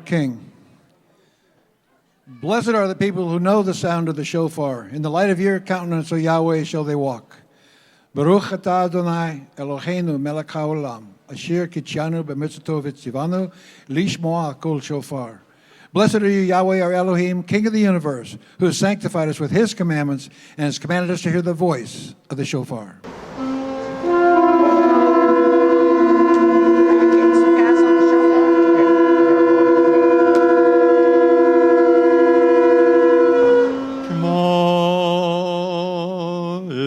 King. Blessed are the people who know the sound of the shofar. In the light of your countenance, O Yahweh, shall they walk. Baruch atah Adonai Eloheinu melech haolam, asher kitshanu b'mitzvoto v'tzivanu, lishmoa kol shofar. Blessed are you, Yahweh, our Elohim, King of the universe, who has sanctified us with his commandments and has commanded us to hear the voice of the shofar.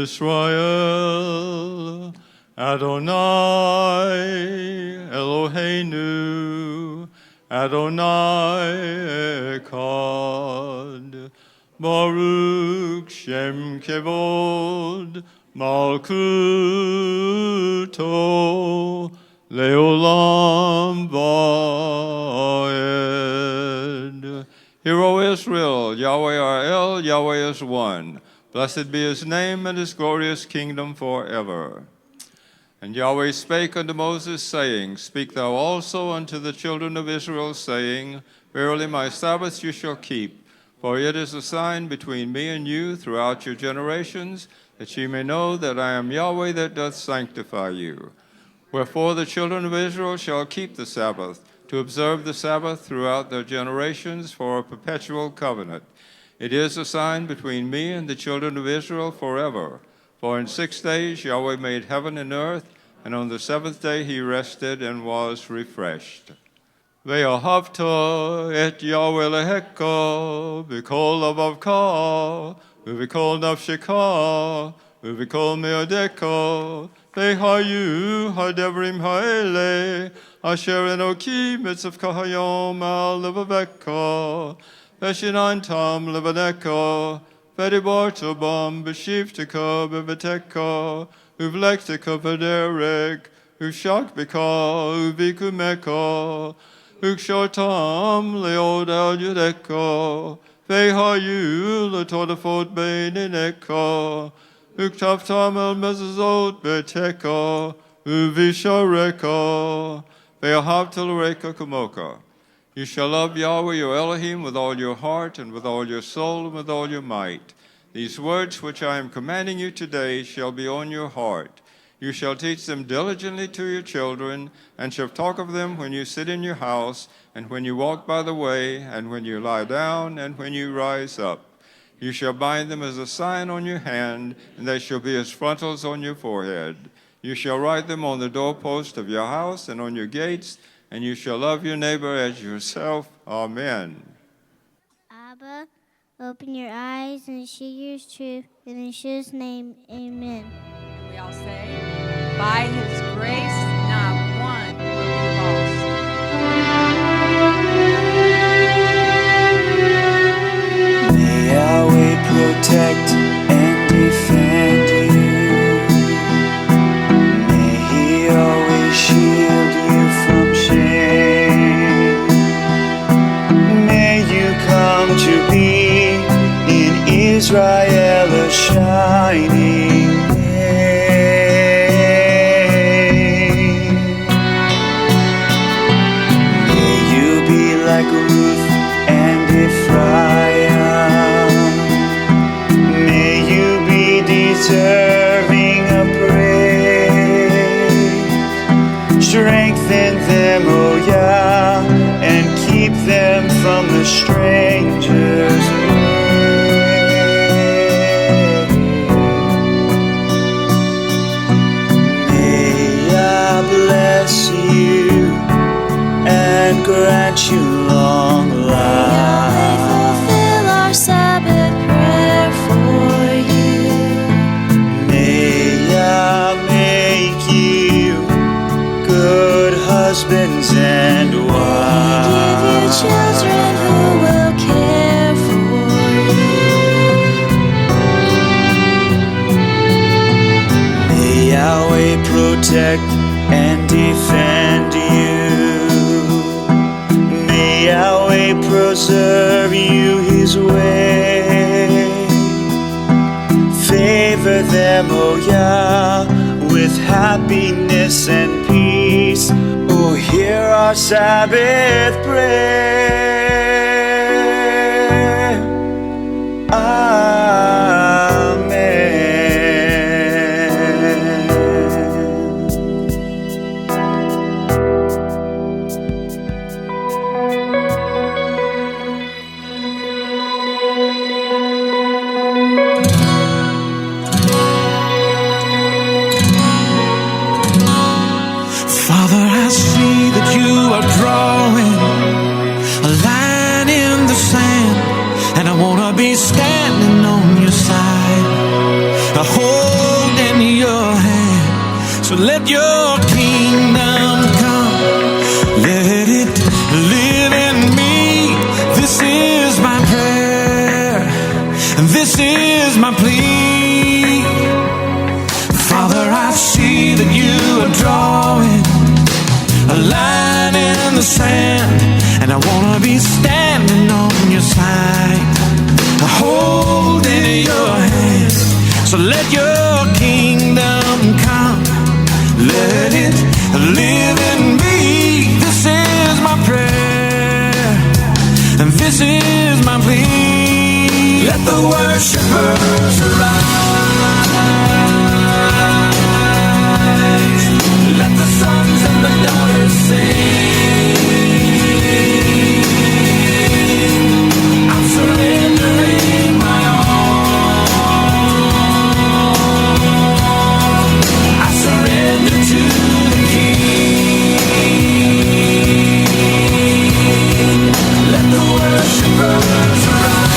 Israel, Adonai Eloheinu, Adonai Echad, Baruch Shem Kevod, Malkuto, Leolam Vaed. Hear, O Israel, Yahweh our El, Yahweh is one. Blessed be his name and his glorious kingdom forever. And Yahweh spake unto Moses, saying, Speak thou also unto the children of Israel, saying, Verily my Sabbaths you shall keep, for it is a sign between me and you throughout your generations, that ye may know that I am Yahweh that doth sanctify you. Wherefore the children of Israel shall keep the Sabbath, to observe the Sabbath throughout their generations for a perpetual covenant. It is a sign between me and the children of Israel forever. For in 6 days Yahweh made heaven and earth, and on the seventh day he rested and was refreshed. Ve'ahavta et Yahweh lehecha, v'kol lavavka, v'kol nafsheka, v'kol me'odecha, ve'hayu hadevrim ha'ele, asher enoki mitzvka hayom al levaveka, Veshinantam levaneka, Vedibarto bam, Beshivtika, Beveteka, Uvlektika Vederek, Ushakbika, Uvikumeka, Ukshotam leod al Yudeka, Vehayu letodafot beinineka, Uktaftam el mezazot beteka, Uvishareka, Veahavtal reka kumoka. You shall love Yahweh your Elohim with all your heart and with all your soul and with all your might. These words which I am commanding you today shall be on your heart. You shall teach them diligently to your children, and shall talk of them when you sit in your house, and when you walk by the way, and when you lie down, and when you rise up. You shall bind them as a sign on your hand, and they shall be as frontals on your forehead. You shall write them on the doorpost of your house and on your gates, and you shall love your neighbor as yourself. Amen. Abba, open your eyes and see your truth. In Yeshua's name, amen. And we all say, by his grace, not one will be lost. May Yahweh protect and defend you. May he always shield you from shame. May you come to be in Israel a shining name. May you be like Ruth and Ephraim. May you be deserving of praise. Strengthen them, O Yah, and keep them from the stranger's way. May Yah bless you and grant you long life. Fulfill our Sabbath prayer for you. May Yah make you good husbands and wives. Give you children who will care for you. May Yahweh protect and defend you. May Yahweh preserve you his way. Favor them, O Yah, with happiness and peace, O Oh, hear our Sabbath prayer. Amen. Father, I see that you are drawing a line in the sand, and I want to be standing on your side, holding your hand. So let your kingdom come, let it live in me. This is my prayer, and this is my plea. Father, I see that you are drawing a line in the sand, and I want to be standing on your side, holding your hand. So let your kingdom come, let it live in me. This is my prayer, and this is my plea. Let the worshipers arise, let the sons and the daughters sing. I'm surrendering my all. I surrender to the King. Let the worshipers arise,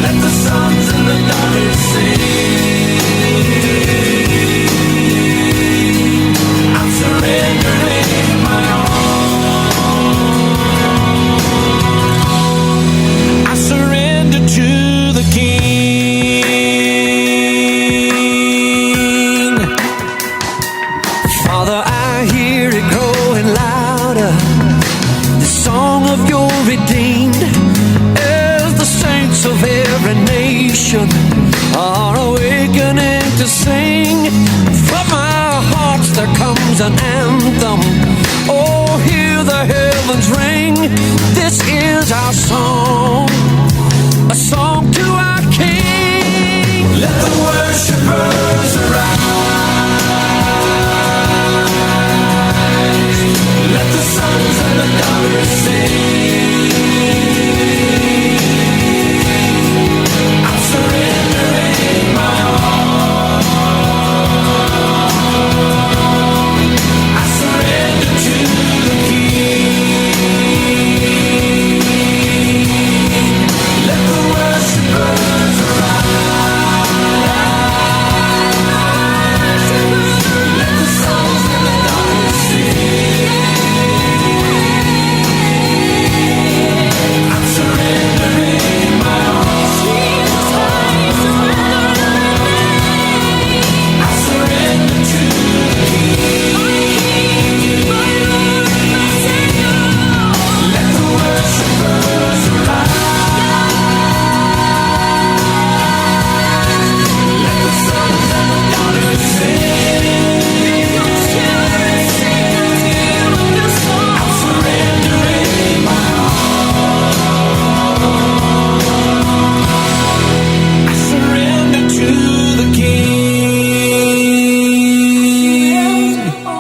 let the sons and the daughters sing. I'm surrendering my all. I surrender to the King. Father, I hear it growing louder, the song of your redeemed, as the saints of every nation are awakening to sing. From our hearts there comes an anthem. Oh, hear the heavens ring. This is our song, a song to our King. Let the worshipers arise, let the sons and the daughters sing. I'm surrendering my all. I surrender to the King. Let the worshipers arise, let the sons and the daughters sing. I'm surrendering my all. I surrender to the King. Let the worshipers arise, let the sons and the daughters sing. I'm surrendering my all. I surrender to the King. All I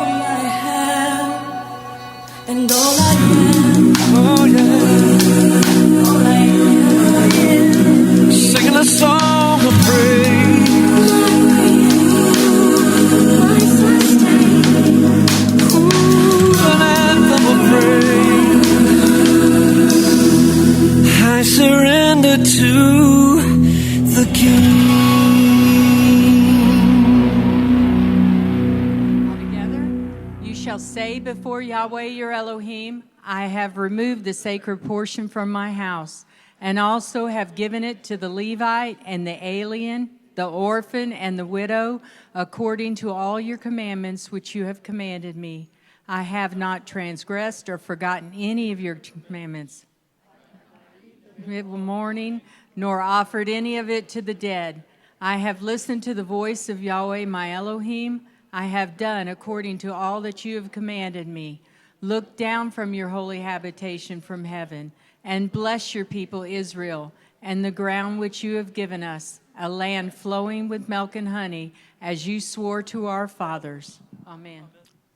have and all I am, Oh yeah, all I am, singing a song of praise. my sustain. An anthem of praise. I surrender to the King. Altogether, you shall say before Yahweh your Elohim, I have removed the sacred portion from my house, and also have given it to the Levite and the alien, the orphan and the widow, according to all your commandments which you have commanded me. I have not transgressed or forgotten any of your commandments. Mourning, nor offered any of it to the dead. I have listened to the voice of Yahweh my Elohim. I have done according to all that you have commanded me. Look down from your holy habitation from heaven, and bless your people Israel, and the ground which you have given us, a land flowing with milk and honey, as you swore to our fathers. Amen.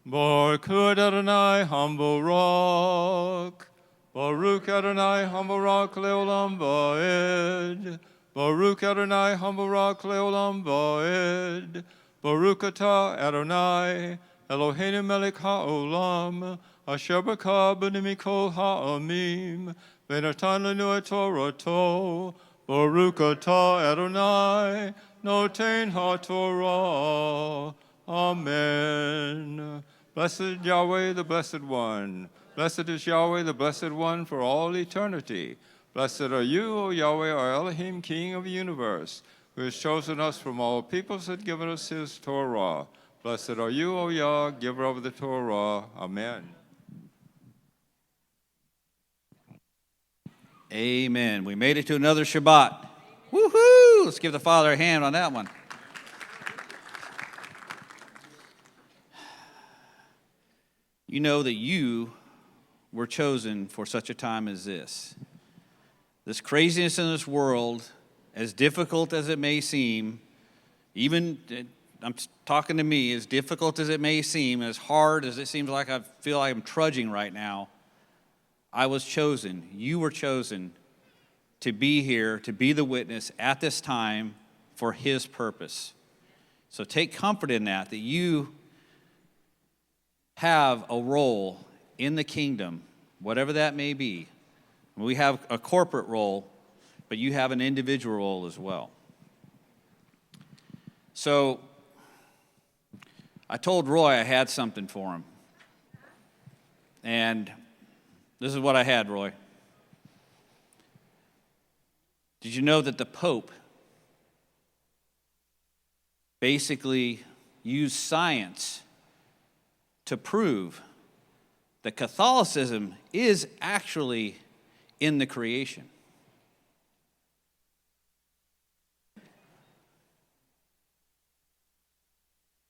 Baruch Adonai, humble rock. Baruch Adonai, humble rock, leolam vaed. Baruch Adonai, humble rock, leolam vaed. Baruch atah Adonai, Eloheinu melech haolam, asher baka b'nei mikol ha'amim, v'natan lanu et torato. Baruch atah Adonai, noten ha'torah. Amen. Blessed Yahweh, the Blessed One. Blessed is Yahweh, the Blessed One, for all eternity. Blessed are you, O Yahweh, our Elohim, King of the universe, who has chosen us from all peoples and given us his Torah. Blessed are you, O Yah, giver of the Torah. Amen. Amen. We made it to another Shabbat. Woohoo! Let's give the Father a hand on that one. You know that you were chosen for such a time as this. This craziness in this world, as difficult as it may seem, even, I'm talking to me, as difficult as it may seem, as hard as it seems like I feel like I'm trudging right now, I was chosen. You were chosen to be here, to be the witness at this time for his purpose. So take comfort in that you have a role in the kingdom, whatever that may be. We have a corporate role, but you have an individual role as well. So I told Roy I had something for him. And this is what I had, Roy. Did you know that the Pope basically used science to prove that Catholicism is actually in the creation?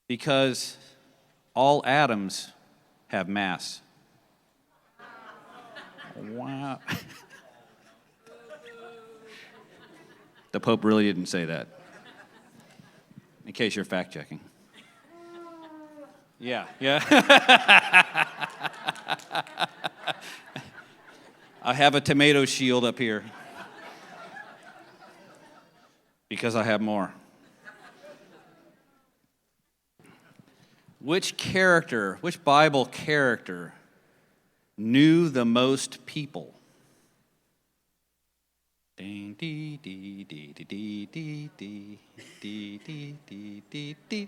Because all atoms have mass. Wow. The Pope really didn't say that. In case you're fact checking. Yeah. I have a tomato shield up here because I have more. Which Bible character knew the most people? Ding, dee, dee, dee, dee, dee, dee, dee, dee, dee, dee, dee, dee.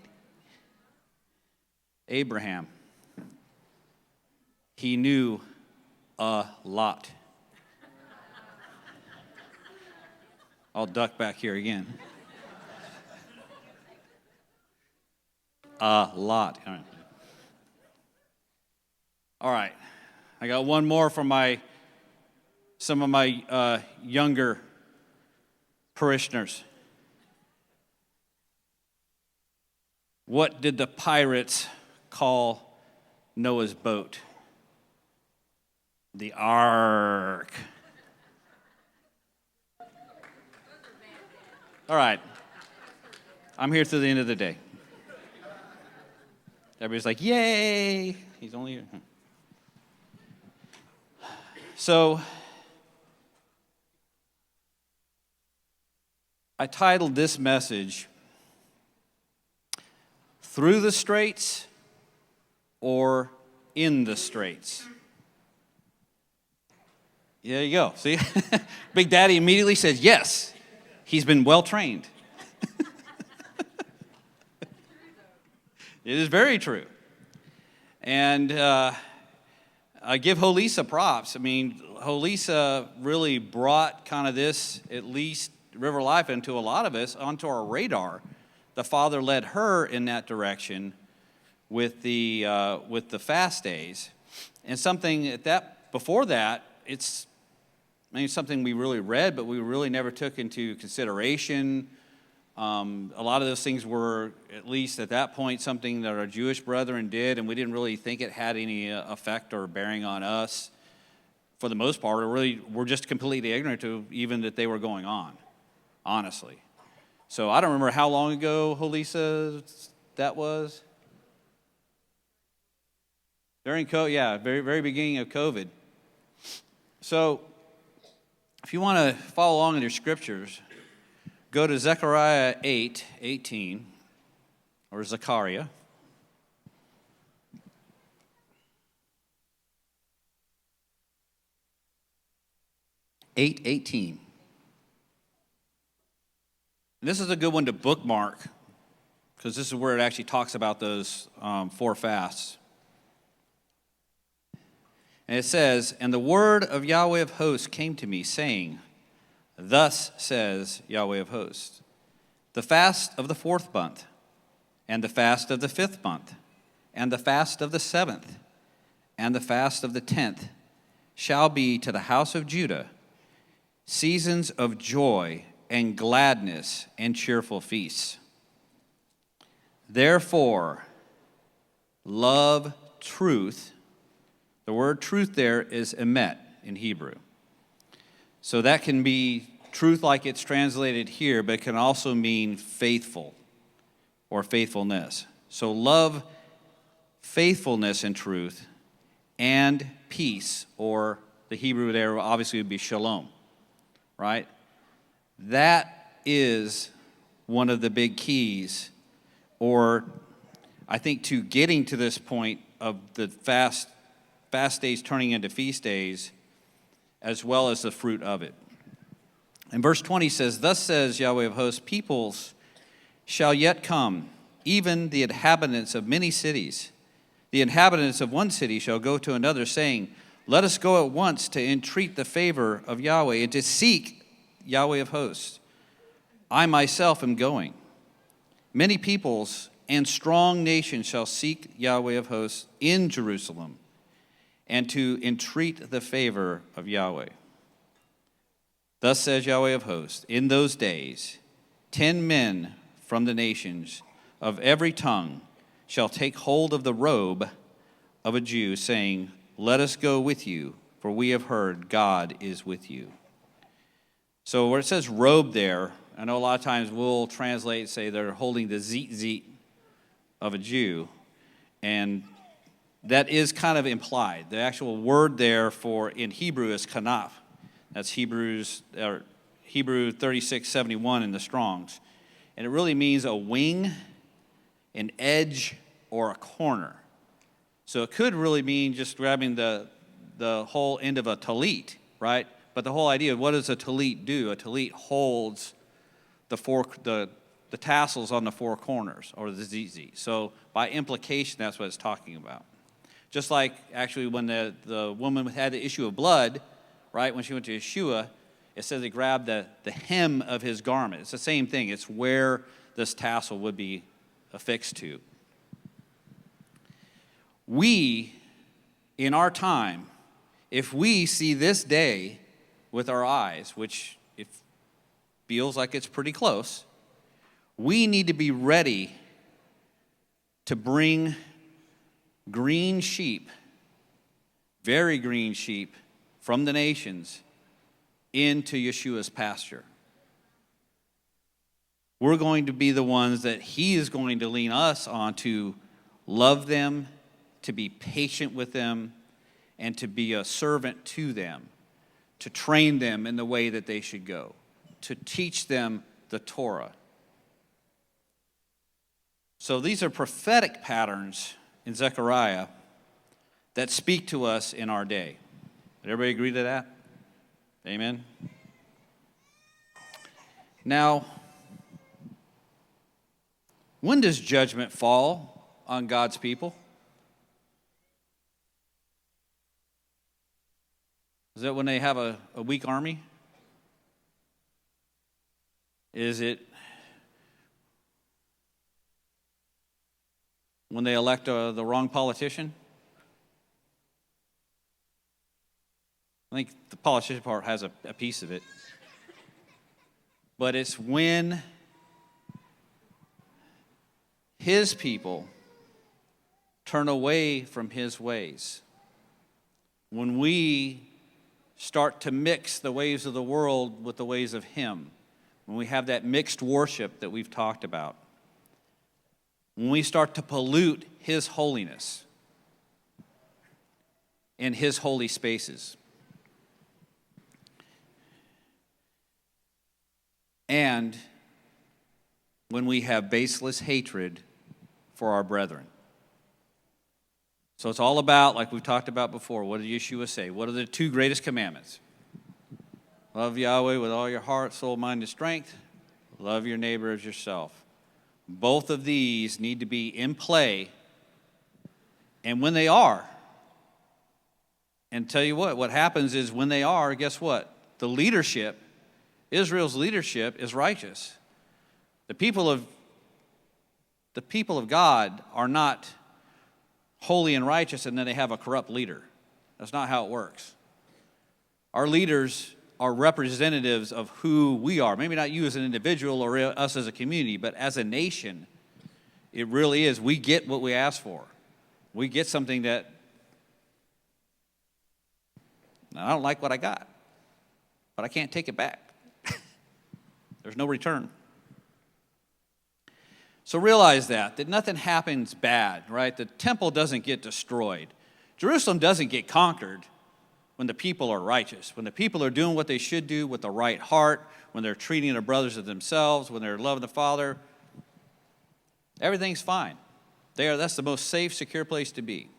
Abraham. He knew a lot. I'll duck back here again. A lot. All right. I got one more from some of my younger parishioners. What did the pirates call Noah's boat? The Ark. All right. I'm here through the end of the day. Everybody's like, yay! He's only here. So, I titled this message, Through the Straits or In the Straits. There you go. See? Big Daddy immediately says, yes, he's been well trained. It is very true. And I give Holisa props. I mean, Holisa really brought kind of this, at least River Life, into a lot of us, onto our radar. The Father led her in that direction with the fast days. And something before that, it's something we really read, but we really never took into consideration A lot of those things were, at least at that point, something that our Jewish brethren did, and we didn't really think it had any effect or bearing on us. For the most part, we're just completely ignorant to even that they were going on, honestly. So I don't remember how long ago, Holisa, that was. During COVID, yeah, very beginning of COVID. So if you want to follow along in your scriptures, go to Zechariah 8:18, or Zechariah. (8:18). This is a good one to bookmark, because this is where it actually talks about those 4 fasts. And it says, "And the word of Yahweh of hosts came to me, saying, Thus says Yahweh of hosts, the fast of the 4th month, and the fast of the 5th month, and the fast of the 7th, and the fast of the 10th shall be to the house of Judah seasons of joy and gladness and cheerful feasts. Therefore, love truth." The word truth there is emet in Hebrew. So that can be truth like it's translated here, but it can also mean faithful or faithfulness. So love faithfulness and truth and peace, or the Hebrew there obviously would be shalom, right? That is one of the big keys, or I think, to getting to this point of the fast days turning into feast days, as well as the fruit of it. And verse 20 says, "Thus says Yahweh of hosts, peoples shall yet come, even the inhabitants of many cities. The inhabitants of one city shall go to another, saying, Let us go at once to entreat the favor of Yahweh and to seek Yahweh of hosts. I myself am going. Many peoples and strong nations shall seek Yahweh of hosts in Jerusalem, and to entreat the favor of Yahweh. Thus says Yahweh of hosts, in those days 10 men from the nations of every tongue shall take hold of the robe of a Jew, saying, Let us go with you, for we have heard God is with you." So where it says robe there, I know a lot of times we'll translate, say they're holding the tzitzit of a Jew, and that is kind of implied. The actual word there for in Hebrew is kanaf. That's Hebrew 36:71 in the Strongs. And it really means a wing, an edge, or a corner. So it could really mean just grabbing the whole end of a talit, right? But the whole idea of what does a talit do? A talit holds the tassels on the 4 corners, or the tzitzit. So by implication, that's what it's talking about. Just like actually when the woman had the issue of blood, right, when she went to Yeshua, it says they grabbed the hem of his garment. It's the same thing. It's where this tassel would be affixed to. We, in our time, if we see this day with our eyes, which it feels like it's pretty close, we need to be ready to bring green sheep, very green sheep from the nations into Yeshua's pasture. We're going to be the ones that he is going to lean us on to love them, to be patient with them, and to be a servant to them, to train them in the way that they should go, to teach them the Torah. So these are prophetic patterns in Zechariah that speak to us in our day. Did everybody agree to that? Amen? Now, when does judgment fall on God's people? Is that when they have a weak army? Is it when they elect the wrong politician? I think the politician part has a piece of it. But it's when his people turn away from his ways, when we start to mix the ways of the world with the ways of him, when we have that mixed worship that we've talked about, when we start to pollute his holiness in his holy spaces, and when we have baseless hatred for our brethren. So it's all about, like we've talked about before, what did Yeshua say? What are the two greatest commandments? Love Yahweh with all your heart, soul, mind, and strength. Love your neighbor as yourself. Both of these need to be in play. And when they are, and tell you what happens is when they are, guess what? The leadership, Israel's leadership is righteous. The people of God are not holy and righteous and then they have a corrupt leader. That's not how it works. Our leaders are representatives of who we are. Maybe not you as an individual or us as a community, but as a nation, it really is. We get what we ask for. We get something that I don't like what I got, but I can't take it back. There's no return. So realize that nothing happens bad, right? The temple doesn't get destroyed. Jerusalem doesn't get conquered when the people are righteous, when the people are doing what they should do with the right heart, when they're treating their brothers as themselves, when they're loving the Father. Everything's fine. That's the most safe, secure place to be.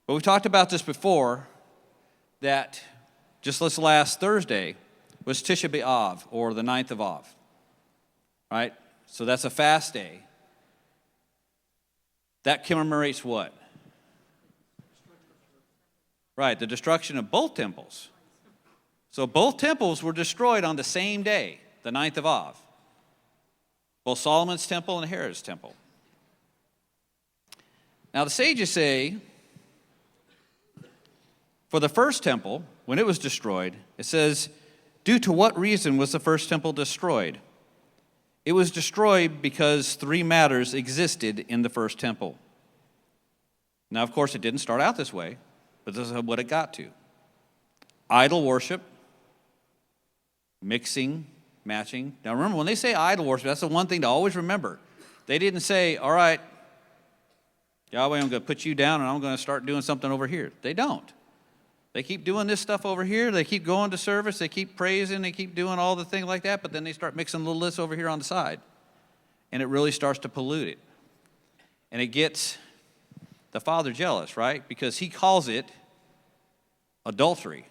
But we talked about this before, that just this last Thursday was Tisha B'Av, or the 9th of Av, right? So that's a fast day. That commemorates what? Right, the destruction of both temples. So both temples were destroyed on the same day, the 9th of Av. Both Solomon's temple and Herod's temple. Now the sages say, for the first temple, when it was destroyed, it says, due to what reason was the first temple destroyed? It was destroyed because three matters existed in the first temple. Now, of course, it didn't start out this way, but this is what it got to. Idol worship, mixing, matching. Now, remember, when they say idol worship, that's the one thing to always remember. They didn't say, all right, Yahweh, I'm going to put you down and I'm going to start doing something over here. They don't. They keep doing this stuff over here. They keep going to service. They keep praising. They keep doing all the things like that. But then they start mixing a little this over here on the side. And it really starts to pollute it. And it gets the Father jealous, right? Because he calls it adultery.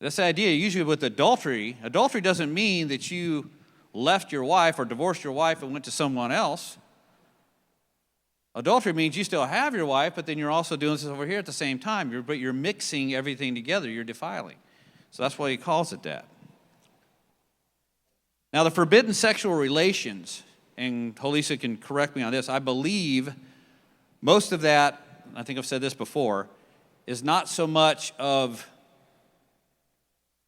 That's the idea. Usually with adultery doesn't mean that you left your wife or divorced your wife and went to someone else. Adultery means you still have your wife, but then you're also doing this over here at the same time. But you're mixing everything together. You're defiling. So that's why he calls it that. Now, the forbidden sexual relations, and Holisa can correct me on this, I believe most of that, I think I've said this before, is not so much of,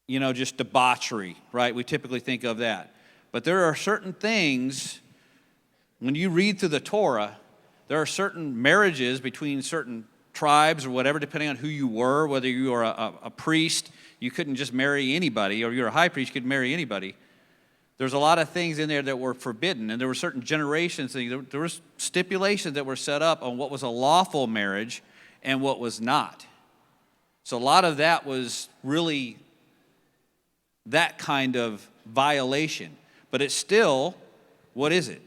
just debauchery, right? We typically think of that. But there are certain things, when you read through the Torah, there are certain marriages between certain tribes or whatever, depending on who you were, whether you are a priest, you couldn't just marry anybody, or you're a high priest, you could marry anybody. There's a lot of things in there that were forbidden, and there were certain generations, there was stipulations that were set up on what was a lawful marriage and what was not. So a lot of that was really that kind of violation. But it's still, what is it?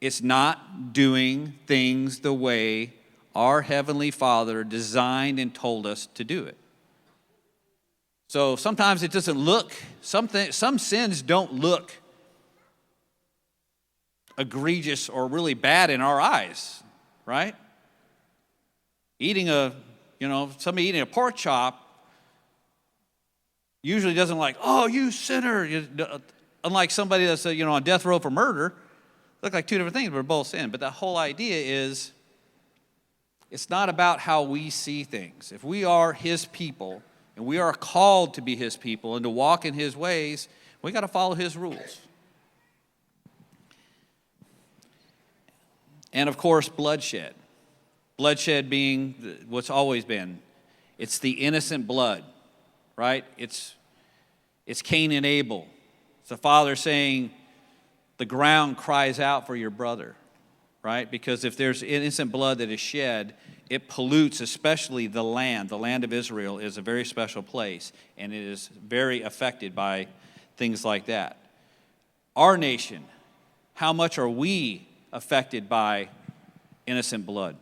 It's not doing things the way our Heavenly Father designed and told us to do it. So sometimes it doesn't look, some sins don't look egregious or really bad in our eyes, right? Somebody eating a pork chop usually doesn't like, oh, you sinner. Unlike somebody that's on death row for murder, look like two different things, but they're both sin. But the whole idea is, it's not about how we see things. If we are His people, and we are called to be His people and to walk in His ways, we got to follow His rules. And of course, bloodshed. Bloodshed being what's always been. It's the innocent blood, right? It's Cain and Abel. It's the father saying, the ground cries out for your brother, right? Because if there's innocent blood that is shed, it pollutes especially the land. The land of Israel is a very special place, and it is very affected by things like that. Our nation, how much are we affected by innocent blood?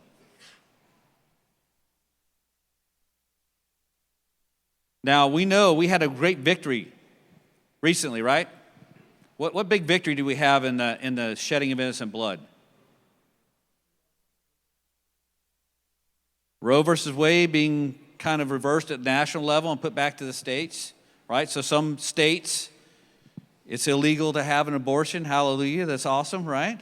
Now, we know we had a great victory recently, right? What big victory do we have in the shedding of innocent blood? Roe versus Wade being kind of reversed at the national level and put back to the states, right? So some states, it's illegal to have an abortion. Hallelujah, that's awesome, right?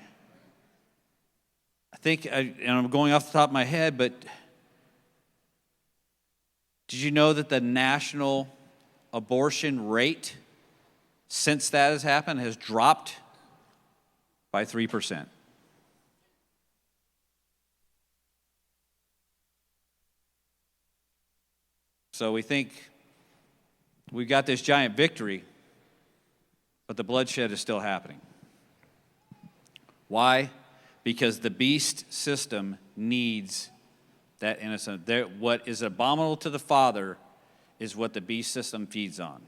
I think, and I'm going off the top of my head, but did you know that the national abortion rate since that has happened has dropped by 3%? So we think we've got this giant victory, but the bloodshed is still happening. Why? Because the beast system needs that innocent. What is abominable to the Father is what the beast system feeds on.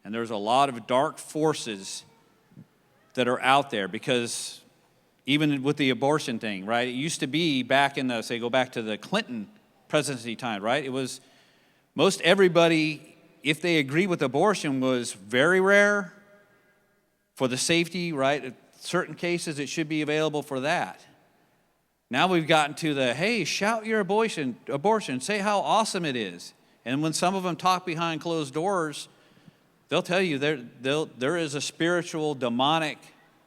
And there's a lot of dark forces that are out there, because even with the abortion thing, right? It used to be back in the, go back to the Clinton presidency time, right? It was most everybody, if they agree with abortion, was very rare for the safety, right? In certain cases, it should be available for that. Now we've gotten to the, hey, shout your abortion, say how awesome it is. And when some of them talk behind closed doors, they'll tell you there is a spiritual, demonic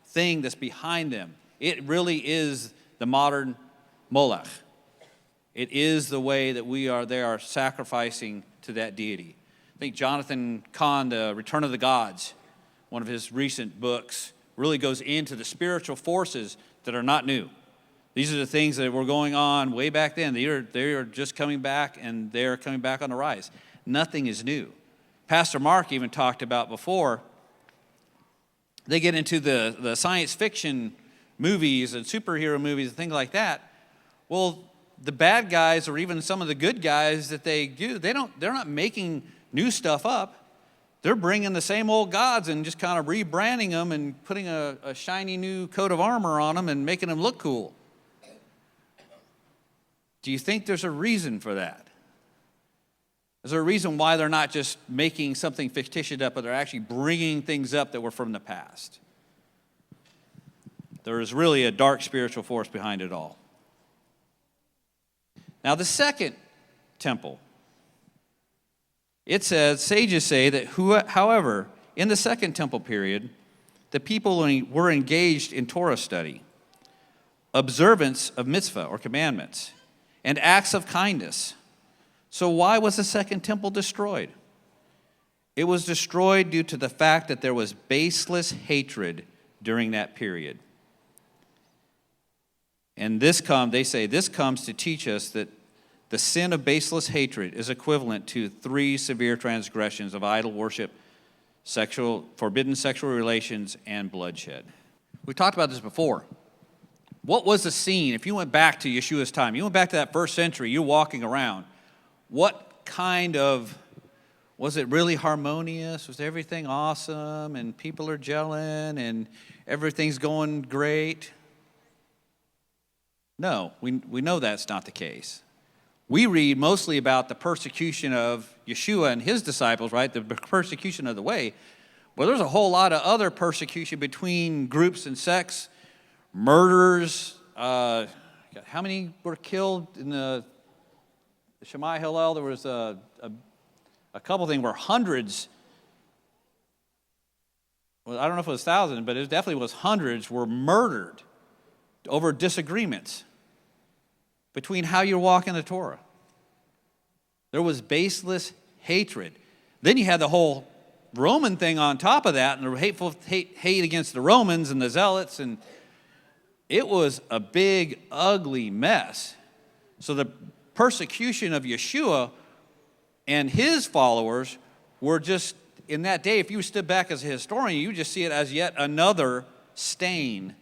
thing that's behind them. It really is the modern Molech. It is the way that they are sacrificing to that deity. I think Jonathan Cahn, The Return of the Gods, one of his recent books, really goes into the spiritual forces that are not new. These are the things that were going on way back then. They are just coming back, and they are coming back on the rise. Nothing is new. Pastor Mark even talked about before, they get into the science fiction movies and superhero movies and things like that. Well, the bad guys, or even some of the good guys that they do, they're not making new stuff up. They're bringing the same old gods and just kind of rebranding them and putting a shiny new coat of armor on them and making them look cool. Do you think there's a reason for that? Is there a reason why they're not just making something fictitious up, but they're actually bringing things up that were from the past? There is really a dark spiritual force behind it all. Now, the second temple, it says, sages say that, however, in the second temple period, the people were engaged in Torah study, observance of mitzvah or commandments, and acts of kindness. So why was the second temple destroyed? It was destroyed due to the fact that there was baseless hatred during that period. And they say this comes to teach us that the sin of baseless hatred is equivalent to 3 severe transgressions of idol worship, forbidden sexual relations, and bloodshed. We talked about this before. What was the scene? If you went back to Yeshua's time, you went back to that first century, you're walking around, what kind of, was it really harmonious? Was everything awesome and people are gelling and everything's going great? No, we know that's not the case. We read mostly about the persecution of Yeshua and his disciples, right? The persecution of the way. Well, there's a whole lot of other persecution between groups and sects, murders. How many were killed in the Shammai Hillel? There was a couple things where hundreds, well, I don't know if it was thousands, but it definitely was hundreds were murdered over disagreements between how you're walking the Torah. There was baseless hatred. Then you had the whole Roman thing on top of that, and the hate against the Romans and the Zealots, and it was a big, ugly mess. So the persecution of Yeshua and his followers were just, in that day, if you stood back as a historian, you would just see it as yet another stain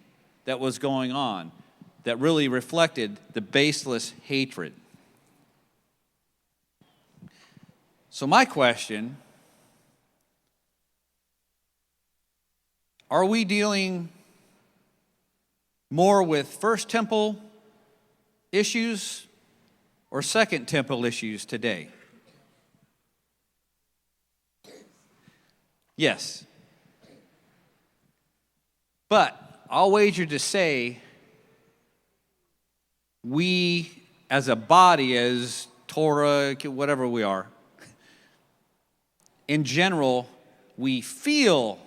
that was going on that really reflected the baseless hatred. So my question, are we dealing more with First Temple issues or Second Temple issues today? Yes. But I'll wager to say we as a body, as Torah, whatever we are, in general, we feel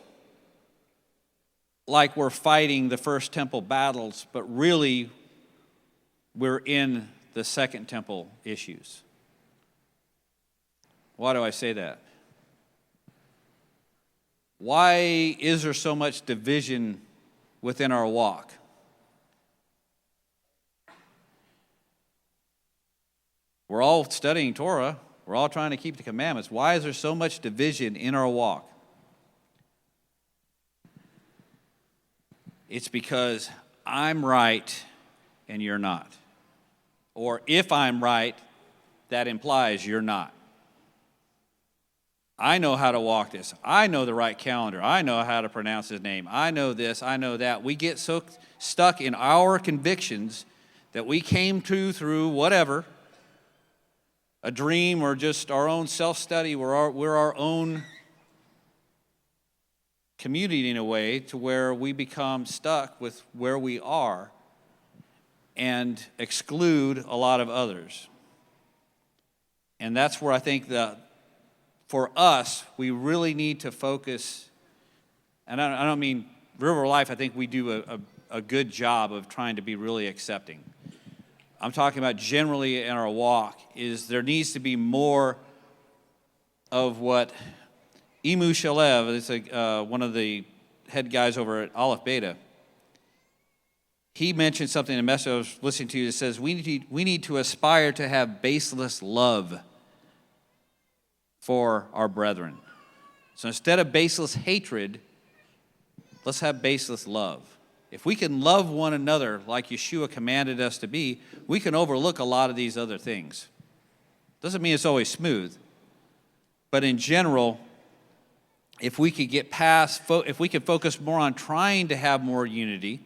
like we're fighting the First Temple battles, but really we're in the Second Temple issues. Why do I say that? Why is there so much division within our walk? We're all studying Torah. We're all trying to keep the commandments. Why is there so much division in our walk? It's because I'm right and you're not. Or if I'm right, that implies you're not. I know how to walk this. I know the right calendar. I know how to pronounce his name. I know this. I know that. We get so stuck in our convictions that we came to through whatever, a dream or just our own self-study. We're our own community in a way to where we become stuck with where we are and exclude a lot of others. And that's where I think for us, we really need to focus, and I don't mean River Life, I think we do a good job of trying to be really accepting. I'm talking about generally in our walk, is there needs to be more of what Emu Shalev, it's one of the head guys over at Aleph Beta, he mentioned something in a message I was listening to that says we need to aspire to have baseless love for our brethren. So instead of baseless hatred, let's have baseless love. If we can love one another like Yeshua commanded us to be, we can overlook a lot of these other things. Doesn't mean it's always smooth, but in general, if we could get past, if we could focus more on trying to have more unity,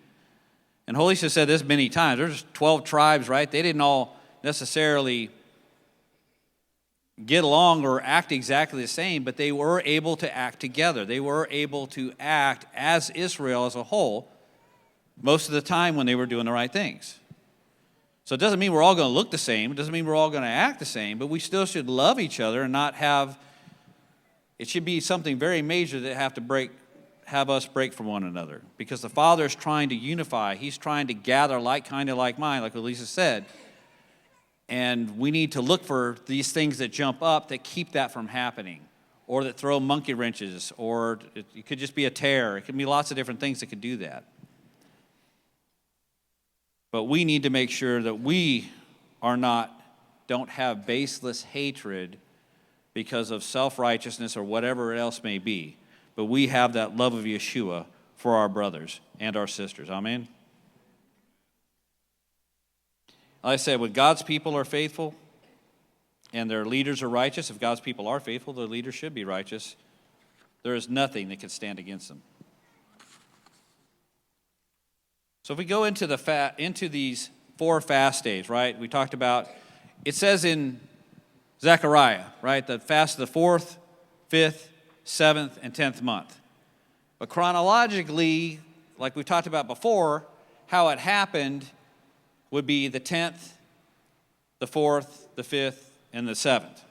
and Holy Spirit said this many times, there's 12 tribes, right? They didn't all necessarily get along or act exactly the same, but they were able to act together. They were able to act as Israel as a whole most of the time when they were doing the right things. So it doesn't mean we're all going to look the same. It doesn't mean we're all going to act the same, but we still should love each other and not have, it should be something very major that have us break from one another, because the Father is trying to unify. He's trying to gather like kind of like mind, like Elisa said. And we need to look for these things that jump up that keep that from happening, or that throw monkey wrenches, or it could just be a tear. It could be lots of different things that could do that. But we need to make sure that we don't have baseless hatred because of self-righteousness or whatever else may be. But we have that love of Yeshua for our brothers and our sisters. Amen? Like I said, when God's people are faithful and their leaders are righteous, if God's people are faithful, their leaders should be righteous. There is nothing that can stand against them. So if we go into these 4 fast days, right? We talked about, it says in Zechariah, right? The fast of the 4th, 5th, 7th, and 10th month. But chronologically, like we talked about before, how it happened would be the 10th, the 4th, the 5th, and the 7th.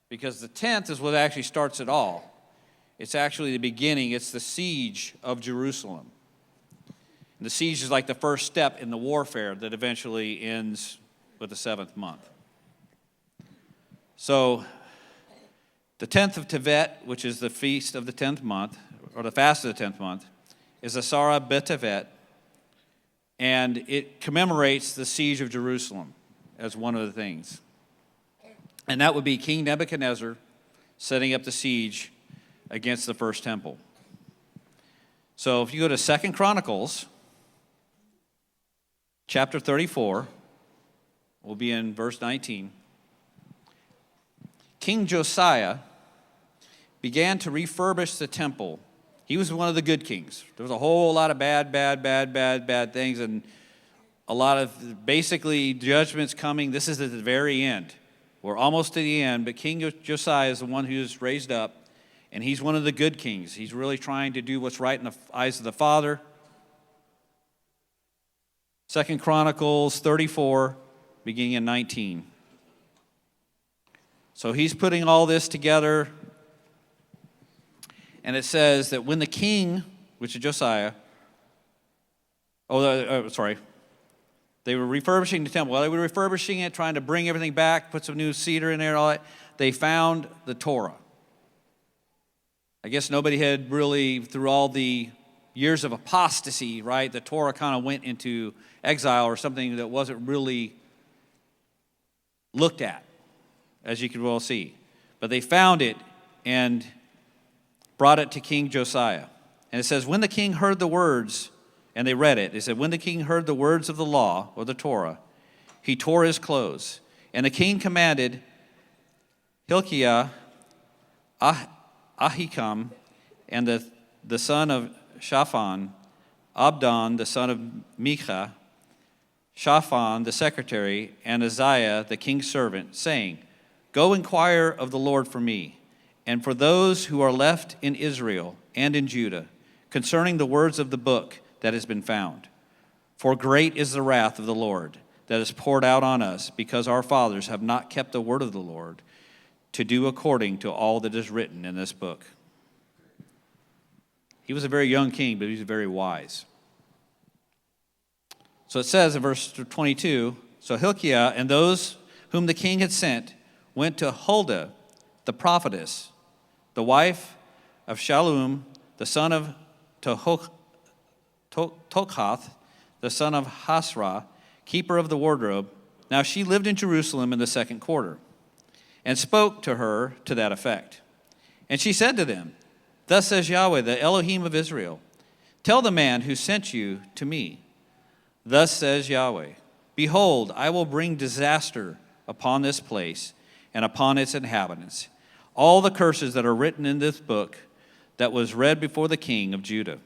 Because the 10th is what actually starts it all. It's actually the beginning. It's the siege of Jerusalem. And the siege is like the first step in the warfare that eventually ends with the 7th month. So the 10th of Tevet, which is the feast of the 10th month, or the fast of the 10th month, is Asara B'Tevet, And it commemorates the siege of Jerusalem as one of the things. And that would be King Nebuchadnezzar setting up the siege against the first temple. So if you go to 2 Chronicles, chapter 34, we'll be in verse 19. King Josiah began to refurbish the temple. He was one of the good kings. There was a whole lot of bad things, and a lot of basically judgments coming. This is at the very end. We're almost to the end, but King Josiah is the one who's raised up, and he's one of the good kings. He's really trying to do what's right in the eyes of the Father. 2 Chronicles 34, beginning in 19. So he's putting all this together. And it says that when the king, which is Josiah, they were refurbishing the temple. While they were refurbishing it, trying to bring everything back, put some new cedar in there and all that, they found the Torah. I guess nobody had really, through all the years of apostasy, right, the Torah kind of went into exile or something that wasn't really looked at, as you can well see. But they found it and brought it to King Josiah. And it says, when the king heard the words, and they read it, it said, when the king heard the words of the law, or the Torah, he tore his clothes. And the king commanded Hilkiah, Ahikam, and the son of Shaphan, Abdon, the son of Micah, Shaphan, the secretary, and Isaiah, the king's servant, saying, go inquire of the Lord for me, and for those who are left in Israel and in Judah, concerning the words of the book that has been found. For great is the wrath of the Lord that is poured out on us, because our fathers have not kept the word of the Lord to do according to all that is written in this book. He was a very young king, but he was very wise. So it says in verse 22, so Hilkiah and those whom the king had sent went to Huldah, the prophetess, the wife of Shallum, the son of Tokhath, the son of Hasra, keeper of the wardrobe. Now she lived in Jerusalem in the second quarter, and spoke to her to that effect. And she said to them, thus says Yahweh, the Elohim of Israel, tell the man who sent you to me, thus says Yahweh, behold, I will bring disaster upon this place and upon its inhabitants, all the curses that are written in this book that was read before the king of Judah,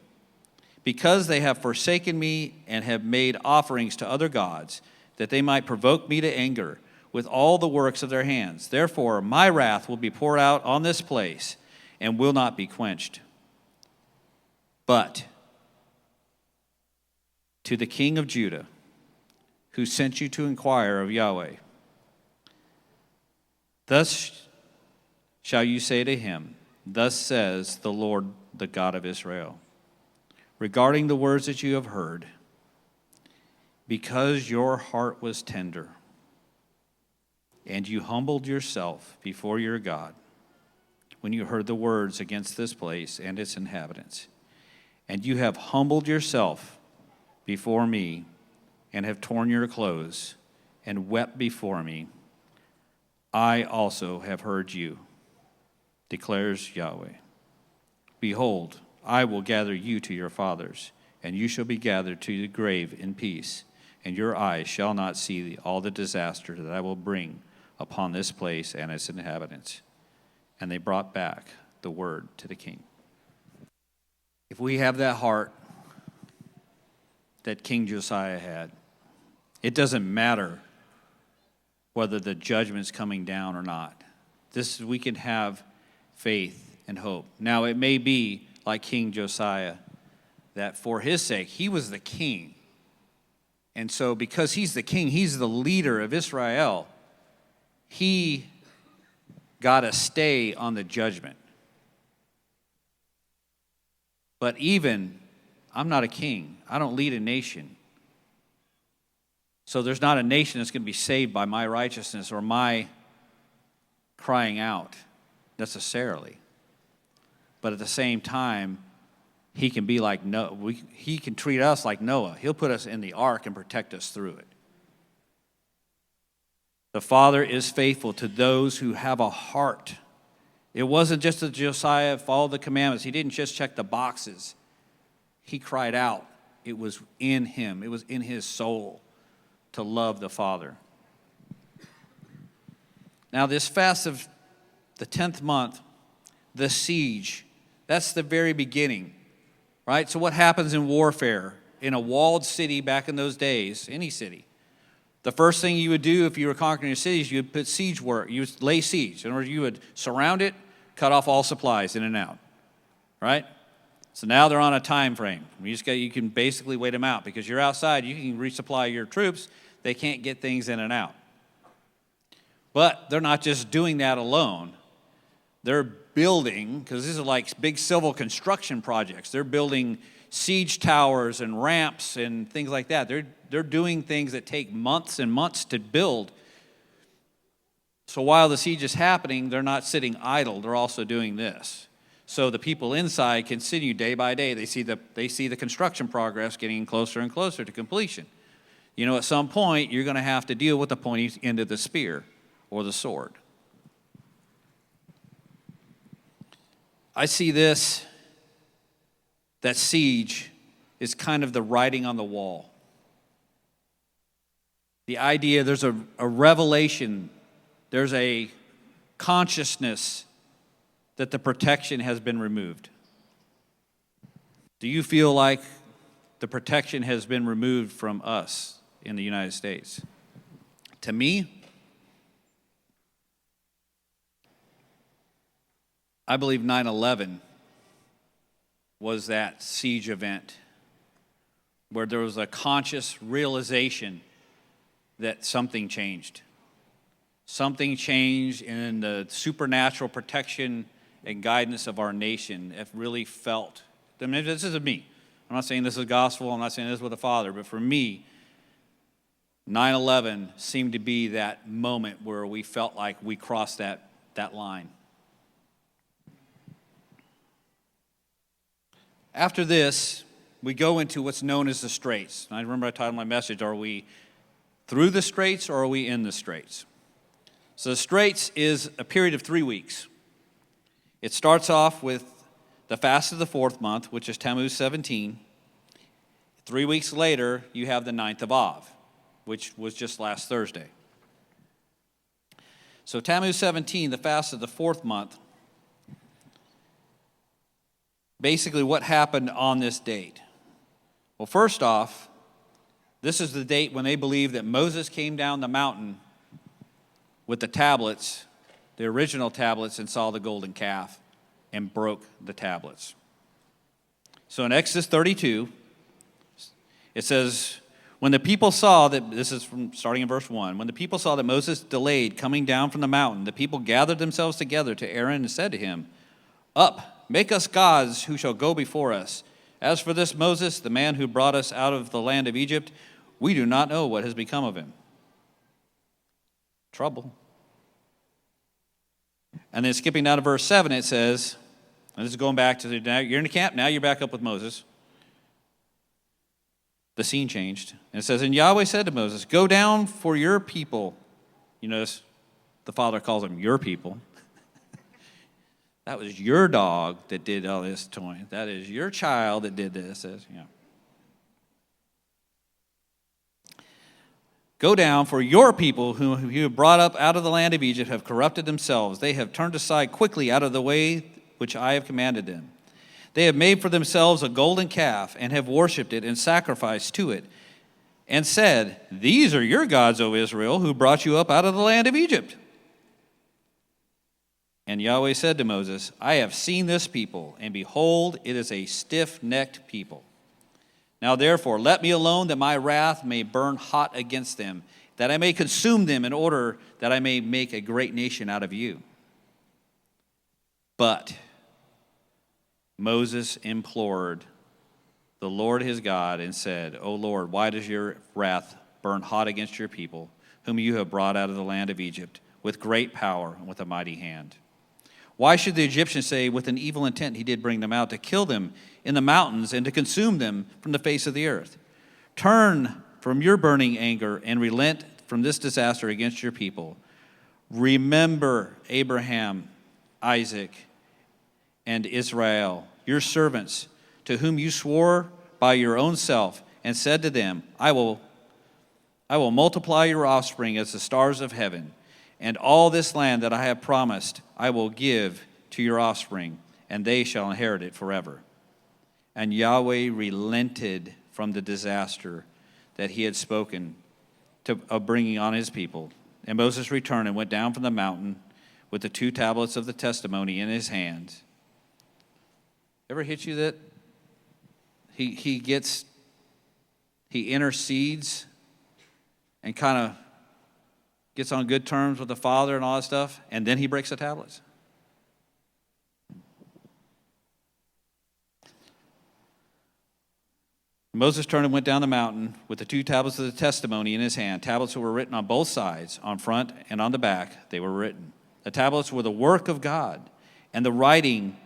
because they have forsaken me and have made offerings to other gods, that they might provoke me to anger with all the works of their hands. Therefore, my wrath will be poured out on this place and will not be quenched. But to the king of Judah, who sent you to inquire of Yahweh, thus shall you say to him, thus says the Lord, the God of Israel, regarding the words that you have heard, because your heart was tender, and you humbled yourself before your God, when you heard the words against this place and its inhabitants, and you have humbled yourself before me, and have torn your clothes, and wept before me, I also have heard you, declares Yahweh. Behold, I will gather you to your fathers, and you shall be gathered to the grave in peace, and your eyes shall not see all the disaster that I will bring upon this place and its inhabitants. And they brought back the word to the king. If we have that heart that King Josiah had, it doesn't matter whether the judgment's coming down or not. We can have faith and hope. Now, it may be like King Josiah, that for his sake, he was the king. And so because he's the king, he's the leader of Israel, he got a stay on the judgment. But even, I'm not a king. I don't lead a nation. So there's not a nation that's going to be saved by my righteousness or my crying out necessarily. But at the same time, he can be like Noah. He can treat us like Noah. He'll put us in the ark and protect us through it. The Father is faithful to those who have a heart. It wasn't just that Josiah followed the commandments. He didn't just check the boxes. He cried out. It was in him. It was in his soul to love the Father. Now, this fast of the 10th month, the siege, that's the very beginning, right? So what happens in warfare in a walled city back in those days, any city? The first thing you would do if you were conquering a city is you would put siege work. You would lay siege. In other words, you would surround it, cut off all supplies in and out, right? So now they're on a time frame. You can basically wait them out because you're outside. You can resupply your troops. They can't get things in and out. But they're not just doing that alone. They're building, because these are like big civil construction projects. They're building siege towers and ramps and things like that. They're doing things that take months and months to build. So while the siege is happening, they're not sitting idle. They're also doing this. So the people inside continue day by day. They see the construction progress getting closer and closer to completion. You know, at some point, you're going to have to deal with the pointy end of the spear or the sword. I see this, that siege is kind of the writing on the wall. The idea, there's a revelation, there's a consciousness that the protection has been removed. Do you feel like the protection has been removed from us in the United States? To me, I believe 9/11 was that siege event where there was a conscious realization that something changed. Something changed in the supernatural protection and guidance of our nation. It really felt. I mean, this isn't me. I'm not saying this is gospel. I'm not saying this with the Father. But for me, 9/11 seemed to be that moment where we felt like we crossed that line. After this, we go into what's known as the Straits. I remember I titled my message, are we through the Straits or are we in the Straits? So the Straits is a period of 3 weeks. It starts off with the fast of the 4th month, which is Tammuz 17. 3 weeks later, you have the 9th of Av, which was just last Thursday. So Tammuz 17, the fast of the 4th month, basically what happened on this date? Well, first off, this is the date when they believe that Moses came down the mountain with the tablets, the original tablets, and saw the golden calf and broke the tablets. So in Exodus 32, it says, when the people saw that, this is from starting in verse 1, when the people saw that Moses delayed coming down from the mountain, the people gathered themselves together to Aaron and said to him, "Up, make us gods who shall go before us. As for this Moses, the man who brought us out of the land of Egypt, we do not know what has become of him." Trouble. And then skipping down to verse 7, it says, and this is going back to, now you're in the camp, now you're back up with Moses. The scene changed. And it says, and Yahweh said to Moses, "Go down for your people." You notice the Father calls them your people. That was your dog that did all this toying. That is your child that did this. Go down, for your people whom you have brought up out of the land of Egypt have corrupted themselves. They have turned aside quickly out of the way which I have commanded them. They have made for themselves a golden calf and have worshipped it and sacrificed to it and said, "These are your gods, O Israel, who brought you up out of the land of Egypt." And Yahweh said to Moses, "I have seen this people, and behold, it is a stiff-necked people. Now therefore, let me alone, that my wrath may burn hot against them, that I may consume them in order that I may make a great nation out of you." But Moses implored the Lord his God and said, "O Lord, why does your wrath burn hot against your people, whom you have brought out of the land of Egypt, with great power and with a mighty hand? Why should the Egyptians say, with an evil intent he did bring them out, to kill them in the mountains and to consume them from the face of the earth? Turn from your burning anger and relent from this disaster against your people. Remember Abraham, Isaac, and Israel, your servants, to whom you swore by your own self and said to them, I will multiply your offspring as the stars of heaven, and all this land that I have promised I will give to your offspring, and they shall inherit it forever. And Yahweh relented from the disaster that he had spoken of bringing on his people. And Moses returned and went down from the mountain with the 2 tablets of the testimony in his hands. Ever hit you that he intercedes and kind of gets on good terms with the Father and all that stuff, and then he breaks the tablets? Moses turned and went down the mountain with the 2 tablets of the testimony in his hand, tablets that were written on both sides, on front and on the back, they were written. The tablets were the work of God, and the writing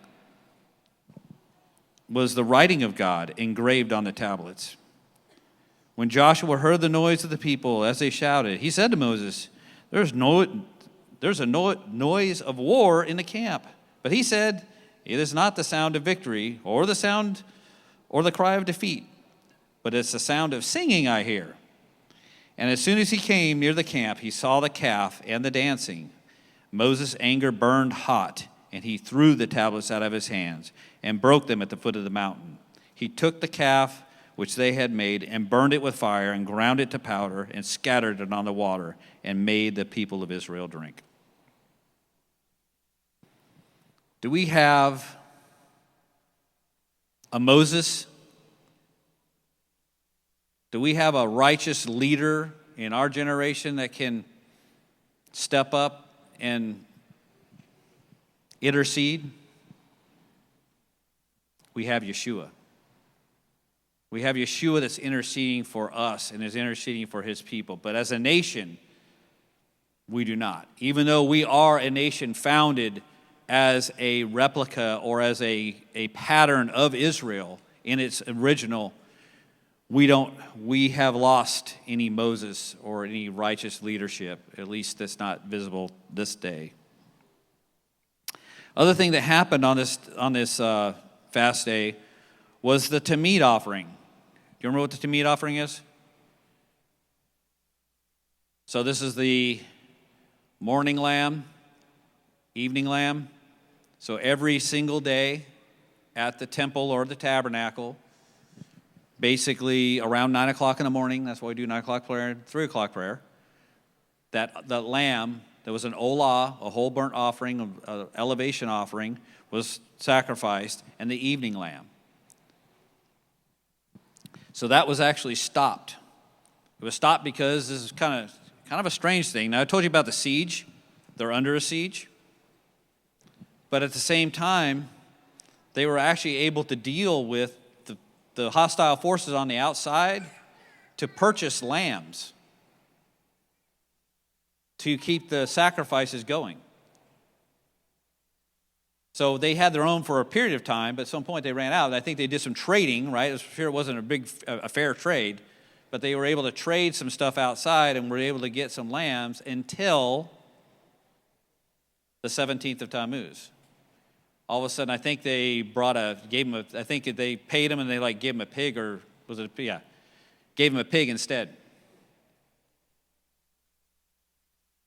was the writing of God engraved on the tablets. When Joshua heard the noise of the people as they shouted, he said to Moses, There's a noise of war in the camp. But he said, it is not the sound of victory or the sound or the cry of defeat, but it's the sound of singing I hear. And as soon as he came near the camp, he saw the calf and the dancing. Moses' anger burned hot, and he threw the tablets out of his hands and broke them at the foot of the mountain. He took the calf which they had made and burned it with fire and ground it to powder and scattered it on the water and made the people of Israel drink. Do we have a Moses? Do we have a righteous leader in our generation that can step up and intercede? We have Yeshua. We have Yeshua that's interceding for us and is interceding for his people. But as a nation, we do not. Even though we are a nation founded as a replica or as a pattern of Israel in its original, we have lost any Moses or any righteous leadership, at least that's not visible this day. Other thing that happened on this fast day was the Tamid offering. Do you remember what the Tamid offering is? So this is the morning lamb, evening lamb. So every single day at the temple or the tabernacle, basically around 9 o'clock in the morning, that's why we do 9 o'clock prayer, 3 o'clock prayer, that lamb, that was an olah, a whole burnt offering, an elevation offering, was sacrificed, and the evening lamb. So that was actually stopped. It was stopped because this is kind of a strange thing. Now, I told you about the siege. They're under a siege. But at the same time, they were actually able to deal with the hostile forces on the outside to purchase lambs to keep the sacrifices going. So they had their own for a period of time, but at some point they ran out. And I think they did some trading, right? I'm sure it wasn't a fair trade, but they were able to trade some stuff outside and were able to get some lambs until the 17th of Tammuz. All of a sudden, I think they I think they paid him and they gave him a pig, or was it gave him a pig instead.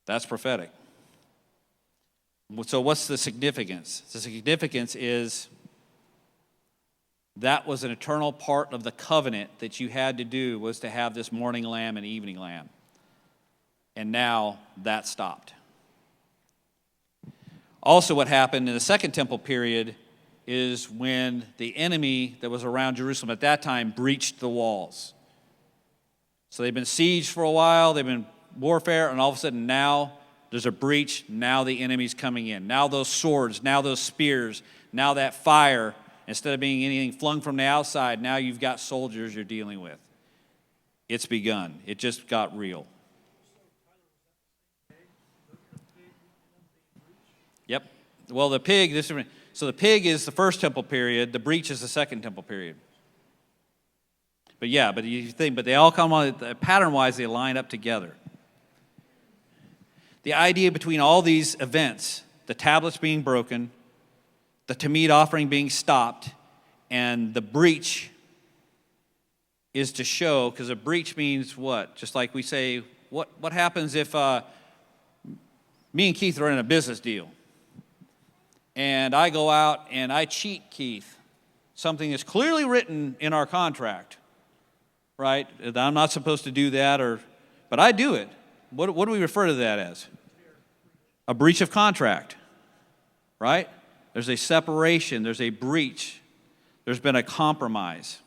That's prophetic. So what's the significance? The significance is that was an eternal part of the covenant that you had to do, was to have this morning lamb and evening lamb. And now that stopped. Also, what happened in the Second Temple period is when the enemy that was around Jerusalem at that time breached the walls. So they've been sieged for a while, they've been warfare, and all of a sudden now there's a breach. Now the enemy's coming in. Now those swords, now those spears, now that fire, instead of being anything flung from the outside, now you've got soldiers you're dealing with. It's begun. It just got real. Yep. Well, the pig, so the pig is the first temple period, the breach is the second temple period. But yeah, but you think, but they all come on, pattern-wise, they line up together. The idea between all these events, the tablets being broken, the Tamid offering being stopped, and the breach is to show, because a breach means what? Just like we say, what happens if me and Keith are in a business deal, and I go out and I cheat Keith, something that's clearly written in our contract, right? I'm not supposed to do that, but I do it. What do we refer to that as? A breach of contract, right? There's a separation, there's a breach, there's been a compromise.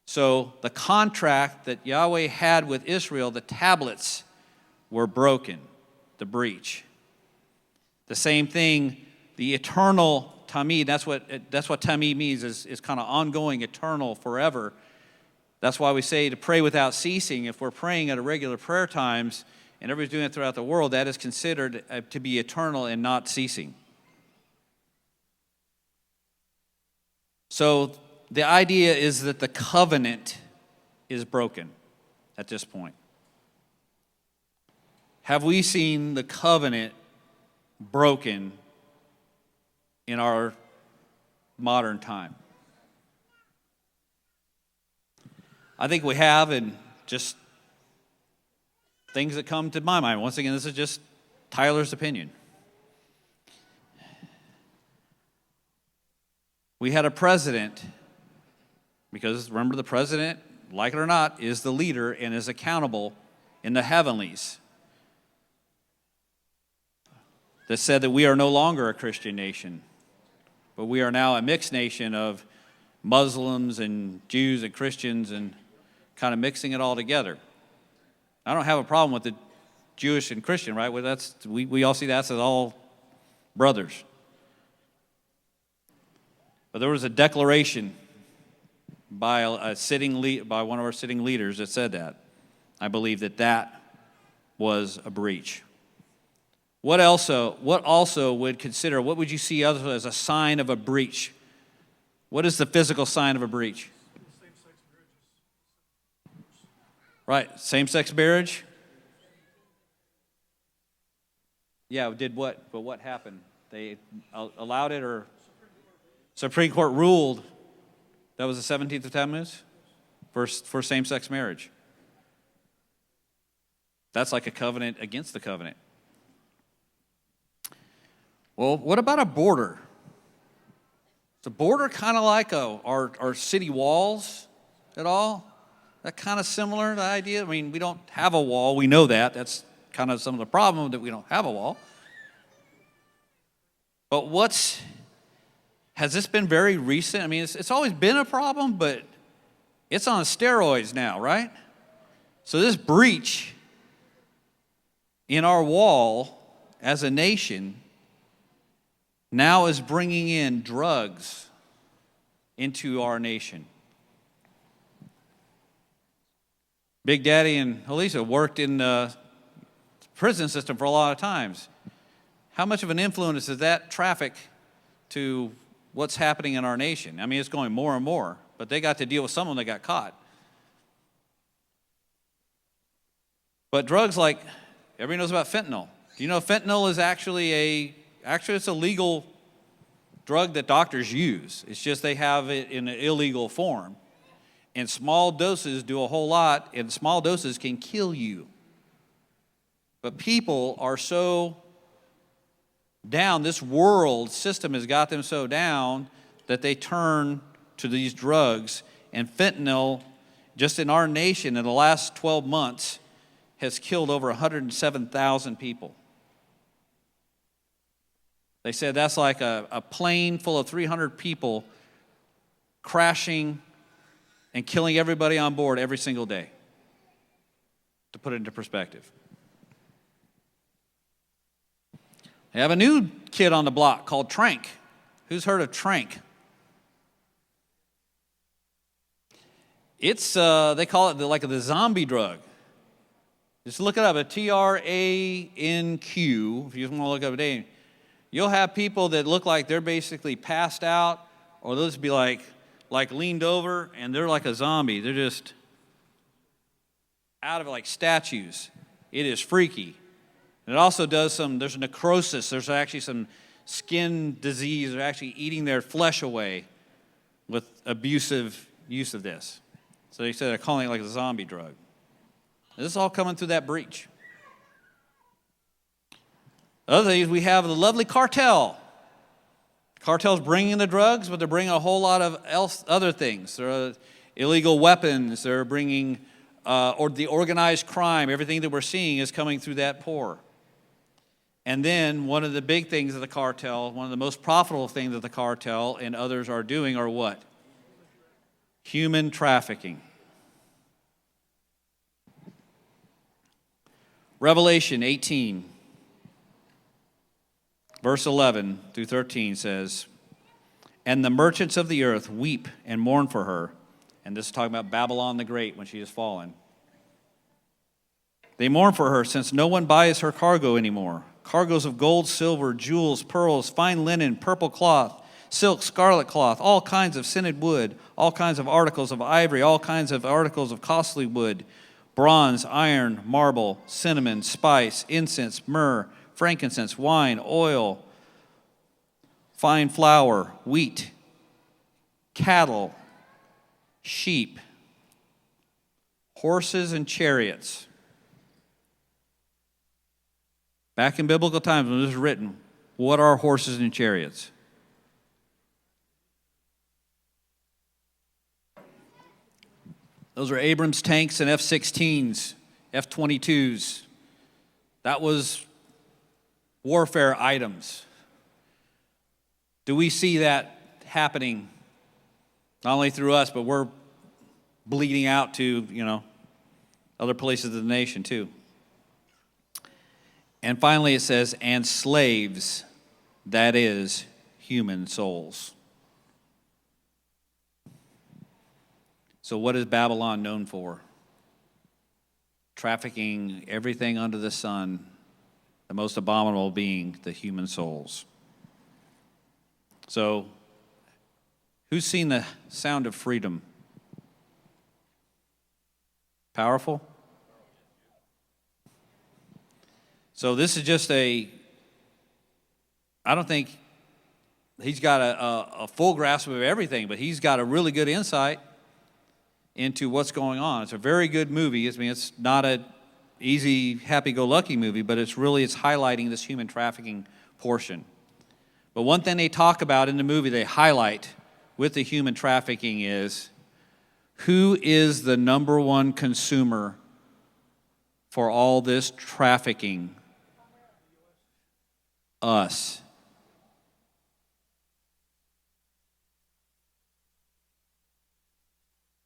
So the contract that Yahweh had with Israel, the tablets were broken, the breach. The same thing, the eternal Tamid, that's what Tamid means, is kind of ongoing, eternal, forever. That's why we say to pray without ceasing. If we're praying at irregular prayer times, and everybody's doing it throughout the world, that is considered to be eternal and not ceasing. So the idea is that the covenant is broken at this point. Have we seen the covenant broken in our modern time? I think we have, and just things that come to my mind. Once again, this is just Tyler's opinion. We had a president, because remember, the president, like it or not, is the leader and is accountable in the heavenlies, that said that we are no longer a Christian nation, but we are now a mixed nation of Muslims and Jews and Christians, and kind of mixing it all together. I don't have a problem with the Jewish and Christian, right? Well, we all see that as all brothers. But there was a declaration by by one of our sitting leaders that said that. I believe that was a breach. What also would consider, what would you see as a sign of a breach? What is the physical sign of a breach? Right, same-sex marriage? Yeah, did what? But what happened? They allowed it, or Supreme Court ruled that was the 17th of Tammuz for same-sex marriage. That's like a covenant against the covenant. Well, what about a border? Is the border kind of like our city walls at all? That kind of similar, the idea? I mean, we don't have a wall. We know that. That's kind of some of the problem, that we don't have a wall. But has this been very recent? I mean, it's always been a problem, but it's on steroids now, right? So this breach in our wall as a nation now is bringing in drugs into our nation. Big Daddy and Elisa worked in the prison system for a lot of times. How much of an influence does that traffic to what's happening in our nation? I mean, it's going more and more, but they got to deal with someone that got caught. But drugs like, everybody knows about fentanyl. Do you know fentanyl is actually it's a legal drug that doctors use. It's just they have it in an illegal form. And small doses do a whole lot, and small doses can kill you. But people are so down, this world system has got them so down that they turn to these drugs. And fentanyl, just in our nation, in the last 12 months, has killed over 107,000 people. They said that's like a plane full of 300 people crashing and killing everybody on board every single day, to put it into perspective. They have a new kid on the block called Trank. Who's heard of Trank? It's, they call it like the zombie drug. Just look it up, a TRANQ, if you just want to look up a name. You'll have people that look like they're basically passed out, or they'll just be like leaned over, and they're like a zombie. They're just out of it like statues. It is freaky. And it also does there's necrosis. There's actually some skin disease. They're actually eating their flesh away with abusive use of this. So they said they're calling it like a zombie drug. This is all coming through that breach. Other things, we have the lovely cartel. Cartel's bringing the drugs, but they're bringing a whole lot of other things. There are illegal weapons. They're bringing or the organized crime. Everything that we're seeing is coming through that pore. And then one of the big things of the cartel, one of the most profitable things that the cartel and others are doing are what? Human trafficking. Revelation 18, verse 11 through 13 says, "And the merchants of the earth weep and mourn for her." And this is talking about Babylon the Great when she has fallen. "They mourn for her, since no one buys her cargo anymore. Cargoes of gold, silver, jewels, pearls, fine linen, purple cloth, silk, scarlet cloth, all kinds of scented wood, all kinds of articles of ivory, all kinds of articles of costly wood, bronze, iron, marble, cinnamon, spice, incense, myrrh, frankincense, wine, oil, fine flour, wheat, cattle, sheep, horses, and chariots." Back in biblical times when this was written, what are horses and chariots? Those are Abrams tanks and F-16s, F-22s. That was warfare items. Do we see that happening not only through us, but we're bleeding out to, other places of the nation too? And finally it says, "and slaves, that is, human souls." So what is Babylon known for? Trafficking everything under the sun, the most abominable being the human souls. So, who's seen the Sound of Freedom? Powerful? So this is just I don't think he's got a full grasp of everything, but he's got a really good insight into what's going on. It's a very good movie. It's not an easy, happy-go-lucky movie, but it's highlighting this human trafficking portion. But one thing they talk about in the movie, they highlight with the human trafficking is, who is the number one consumer for all this trafficking? Us.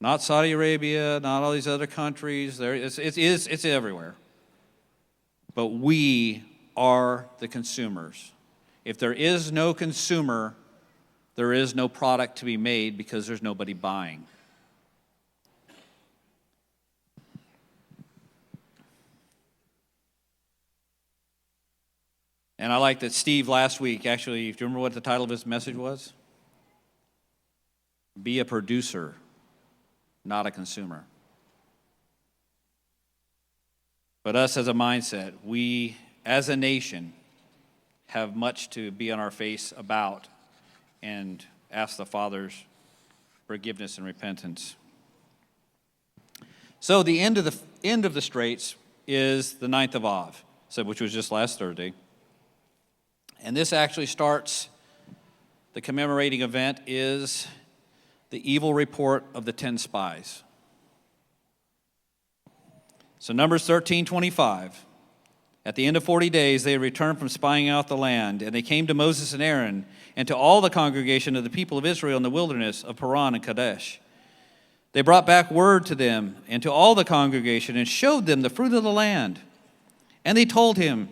Not Saudi Arabia, not all these other countries. It's everywhere. But we are the consumers. If there is no consumer, there is no product to be made because there's nobody buying. And I like that Steve last week, actually, do you remember what the title of his message was? Be a producer, not a consumer. But us as a mindset, we as a nation have much to be on our face about and ask the Father's forgiveness and repentance. So the end of the Straits is the 9th of Av, which was just last Thursday. And this actually starts, the commemorating event is the evil report of the 10 spies. So Numbers 13:25. At the end of 40 days, they returned from spying out the land, and they came to Moses and Aaron and to all the congregation of the people of Israel in the wilderness of Paran and Kadesh. They brought back word to them and to all the congregation and showed them the fruit of the land. And they told him,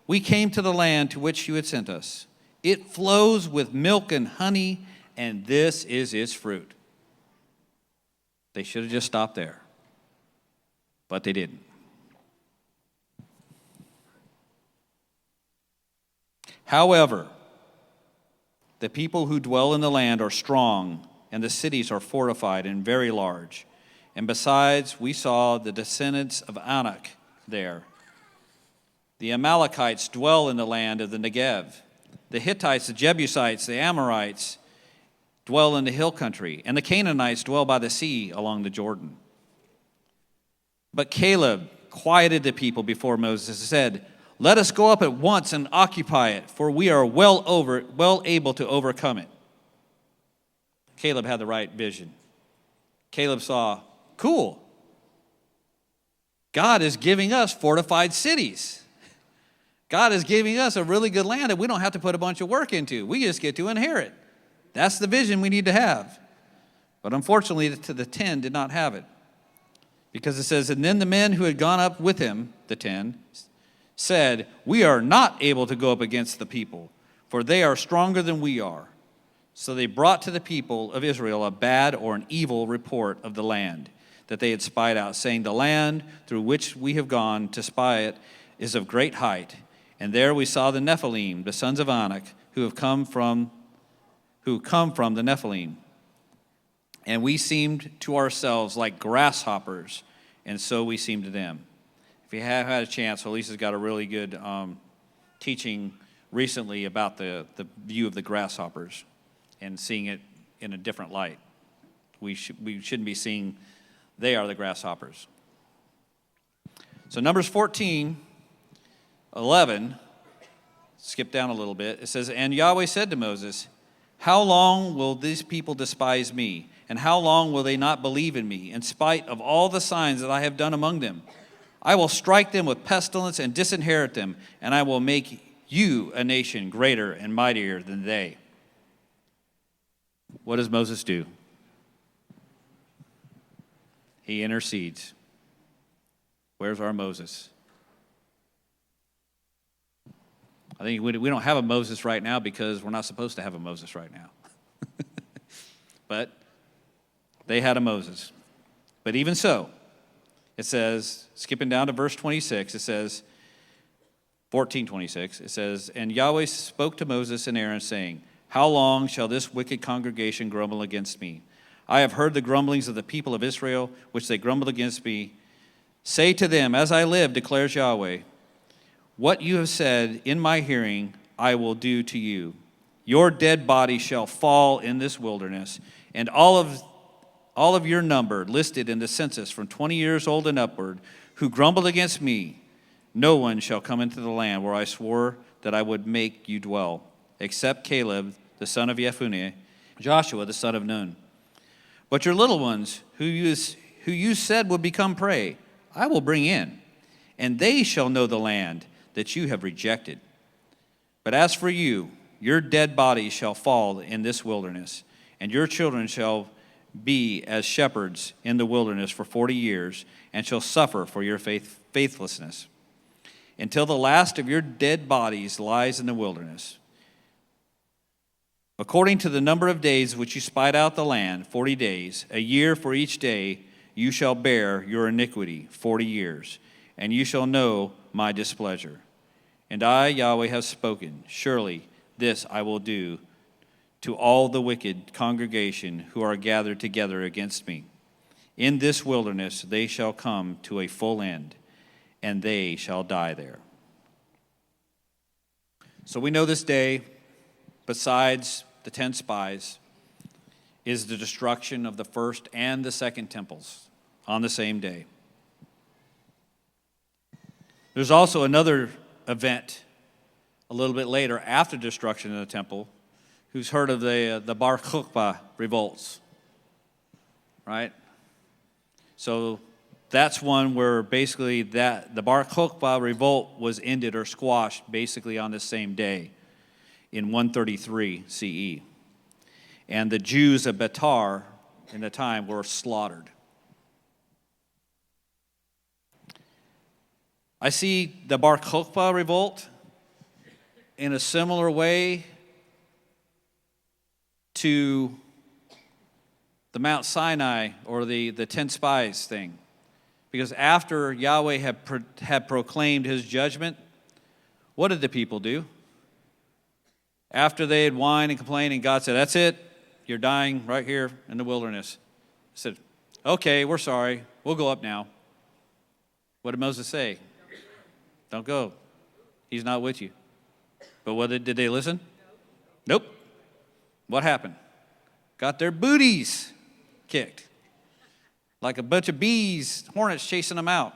"We came to the land to which you had sent us. It flows with milk and honey, and this is its fruit." They should have just stopped there, but they didn't. However, The people who dwell in the land are strong, and the cities are fortified and very large. And besides, we saw the descendants of Anak there. The Amalekites dwell in the land of the Negev. The Hittites, the Jebusites, the Amorites dwell in the hill country, and the Canaanites dwell by the sea along the Jordan. But Caleb quieted the people before Moses and said, "Let us go up at once and occupy it, for we are well able to overcome it." Caleb had the right vision. Caleb saw, cool, God is giving us fortified cities. God is giving us a really good land that we don't have to put a bunch of work into. We just get to inherit. That's the vision we need to have. But unfortunately, the 10 did not have it. Because it says, "And then the men who had gone up with him," the 10, said, "We are not able to go up against the people, for they are stronger than we are." So they brought to the people of Israel a bad or an evil report of the land that they had spied out, saying, "The land through which we have gone to spy it is of great height. And there we saw the Nephilim, the sons of Anak, who come from the Nephilim. And we seemed to ourselves like grasshoppers, and so we seemed to them." If you have had a chance, Elisa's got a really good teaching recently about the view of the grasshoppers and seeing it in a different light. We shouldn't be seeing they are the grasshoppers. So Numbers 14:11, skip down a little bit. It says, "And Yahweh said to Moses, how long will these people despise me? And how long will they not believe in me, in spite of all the signs that I have done among them? I will strike them with pestilence and disinherit them, and I will make you a nation greater and mightier than they." What does Moses do? He intercedes. Where's our Moses? I think we don't have a Moses right now because we're not supposed to have a Moses right now. But they had a Moses. But even so, it says, skipping down to verse 26, it says, 14:26, it says, "And Yahweh spoke to Moses and Aaron, saying, how long shall this wicked congregation grumble against me? I have heard the grumblings of the people of Israel, which they grumbled against me. Say to them, as I live, declares Yahweh, what you have said in my hearing I will do to you. Your dead body shall fall in this wilderness, and all of your number listed in the census from 20 years old and upward, who grumbled against me, no one shall come into the land where I swore that I would make you dwell, except Caleb, the son of Jephunneh, Joshua, the son of Nun. But your little ones, who you said would become prey, I will bring in, and they shall know the land that you have rejected. But as for you, your dead bodies shall fall in this wilderness, and your children shall be as shepherds in the wilderness for 40 years, and shall suffer for your faithlessness, until the last of your dead bodies lies in the wilderness. According to the number of days which you spied out the land, 40 days, a year for each day, you shall bear your iniquity 40 years, and you shall know my displeasure. And I, Yahweh, have spoken. Surely this I will do to all the wicked congregation who are gathered together against me. In this wilderness they shall come to a full end, and they shall die there." So we know this day, besides the 10 spies, is the destruction of the first and the second temples on the same day. There's also another event a little bit later after destruction of the temple. Who's heard of the Bar Kokhba revolts? Right? So that's one where basically the Bar Kokhba revolt was ended or squashed basically on the same day in 133 CE. And the Jews of Betar in the time were slaughtered. I see the Bar Kokhba revolt in a similar way to the Mount Sinai or the 10 spies thing. Because after Yahweh had proclaimed his judgment, what did the people do? After they had whined and complained, and God said, that's it, you're dying right here in the wilderness. He said, okay, we're sorry, we'll go up now. What did Moses say? Don't go. He's not with you. But did they listen? Nope. What happened? Got their booties kicked. Like a bunch of bees, hornets chasing them out.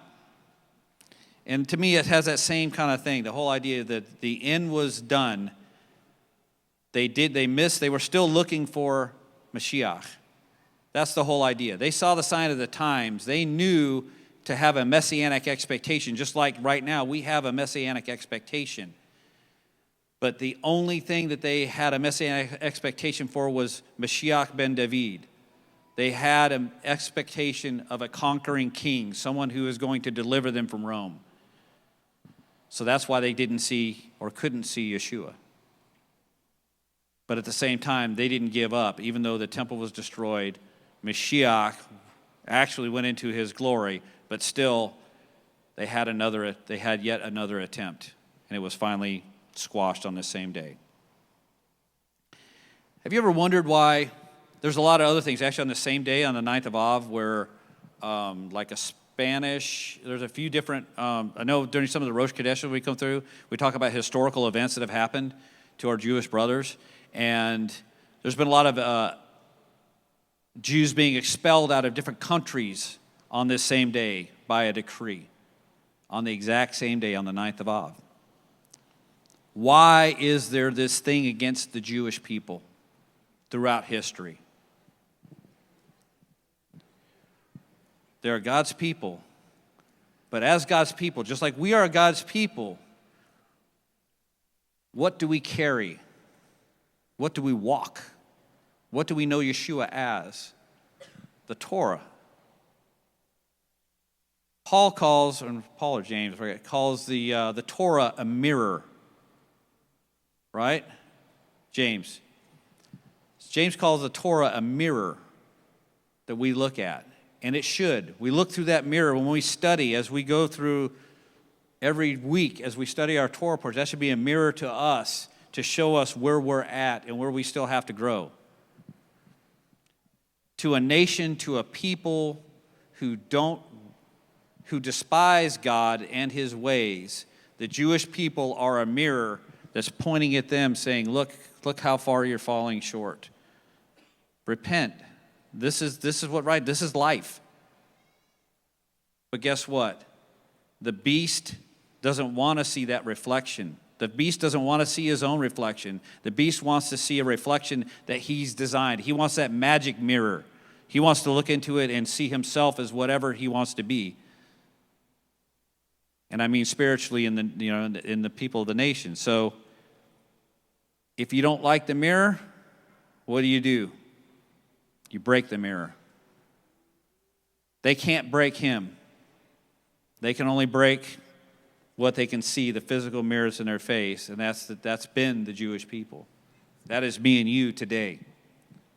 And to me, it has that same kind of thing. The whole idea that the end was done. They were still looking for Mashiach. That's the whole idea. They saw the sign of the times. They knew to have a messianic expectation, just like right now we have a messianic expectation. But the only thing that they had a messianic expectation for was Mashiach ben David. They had an expectation of a conquering king, someone who is going to deliver them from Rome. So that's why they didn't see or couldn't see Yeshua. But at the same time, they didn't give up. Even though the temple was destroyed, Mashiach actually went into his glory, but still they had yet another attempt, and it was finally squashed on the same day. Have you ever wondered why there's a lot of other things actually on the same day, on the 9th of Av, where like a Spanish, there's a few different, I know during some of the Rosh Kadeshim we come through, we talk about historical events that have happened to our Jewish brothers, and there's been a lot of Jews being expelled out of different countries on this same day by a decree, on the exact same day, on the 9th of Av. Why is there this thing against the Jewish people throughout history? They're God's people. But as God's people, just like we are God's people, what do we carry? What do we walk? What do we know Yeshua as? The Torah. Paul calls the Torah a mirror. Right? James calls the Torah a mirror that we look at. And it should. We look through that mirror when we study, as we go through every week, as we study our Torah portion. That should be a mirror to us to show us where we're at and where we still have to grow. To a nation, to a people who despise God and his ways, the Jewish people are a mirror that's pointing at them, saying, look how far you're falling short. Repent. This is what right. This is life. But guess what? The beast doesn't want to see that reflection. The beast doesn't want to see his own reflection. The beast wants to see a reflection that he's designed. He wants that magic mirror. He wants to look into it and see himself as whatever he wants to be. And I mean spiritually in the people of the nation. So if you don't like the mirror, what do? You break the mirror. They can't break him. They can only break what they can see, the physical mirrors in their face, and that's been the Jewish people. That is me and you today.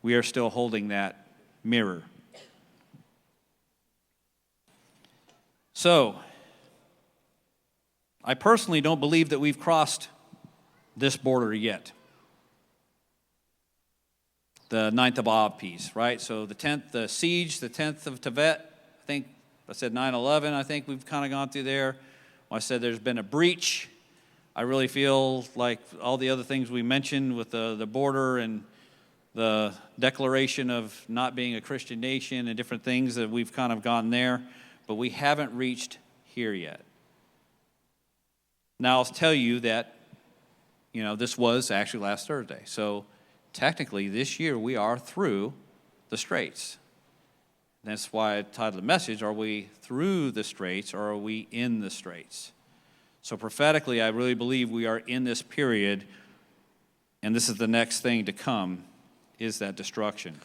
We are still holding that mirror. So, I personally don't believe that we've crossed this border yet. The 9th of Av piece, right? So the 10th, the siege, the 10th of Tevet, I think I said 9/11, I think we've kind of gone through there. When I said there's been a breach, I really feel like all the other things we mentioned with the border and the declaration of not being a Christian nation and different things, that we've kind of gone there, but we haven't reached here yet. Now I'll tell you that, this was actually last Thursday. So technically, this year we are through the Straits. That's why I titled the message, Are we through the Straits or are we in the Straits? So prophetically, I really believe we are in this period, and this is the next thing to come, is that destruction.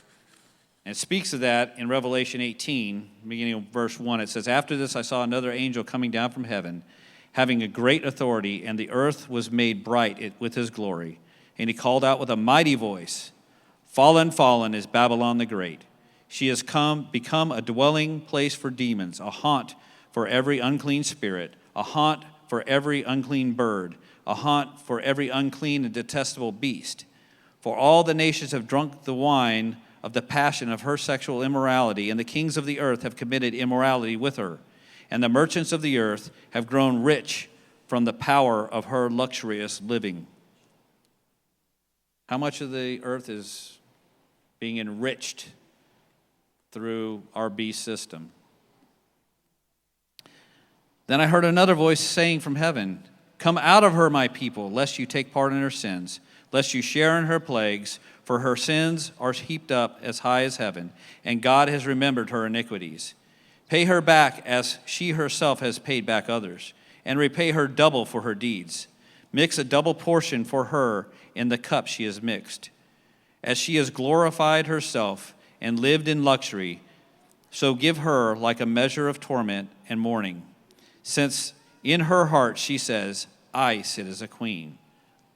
And it speaks of that in Revelation 18, beginning of verse 1. It says, After this I saw another angel coming down from heaven, having a great authority, and the earth was made bright with his glory. And he called out with a mighty voice, Fallen, fallen is Babylon the Great. She has become a dwelling place for demons, a haunt for every unclean spirit, a haunt for every unclean bird, a haunt for every unclean and detestable beast. For all the nations have drunk the wine of the passion of her sexual immorality, and the kings of the earth have committed immorality with her, and the merchants of the earth have grown rich from the power of her luxurious living. How much of the earth is being enriched through our beast system? Then I heard another voice saying from heaven, "Come out of her, my people, lest you take part in her sins, lest you share in her plagues, for her sins are heaped up as high as heaven, and God has remembered her iniquities. Pay her back as she herself has paid back others, and repay her double for her deeds. Mix a double portion for her in the cup she has mixed. As she has glorified herself and lived in luxury, so give her like a measure of torment and mourning. Since in her heart she says, I sit as a queen,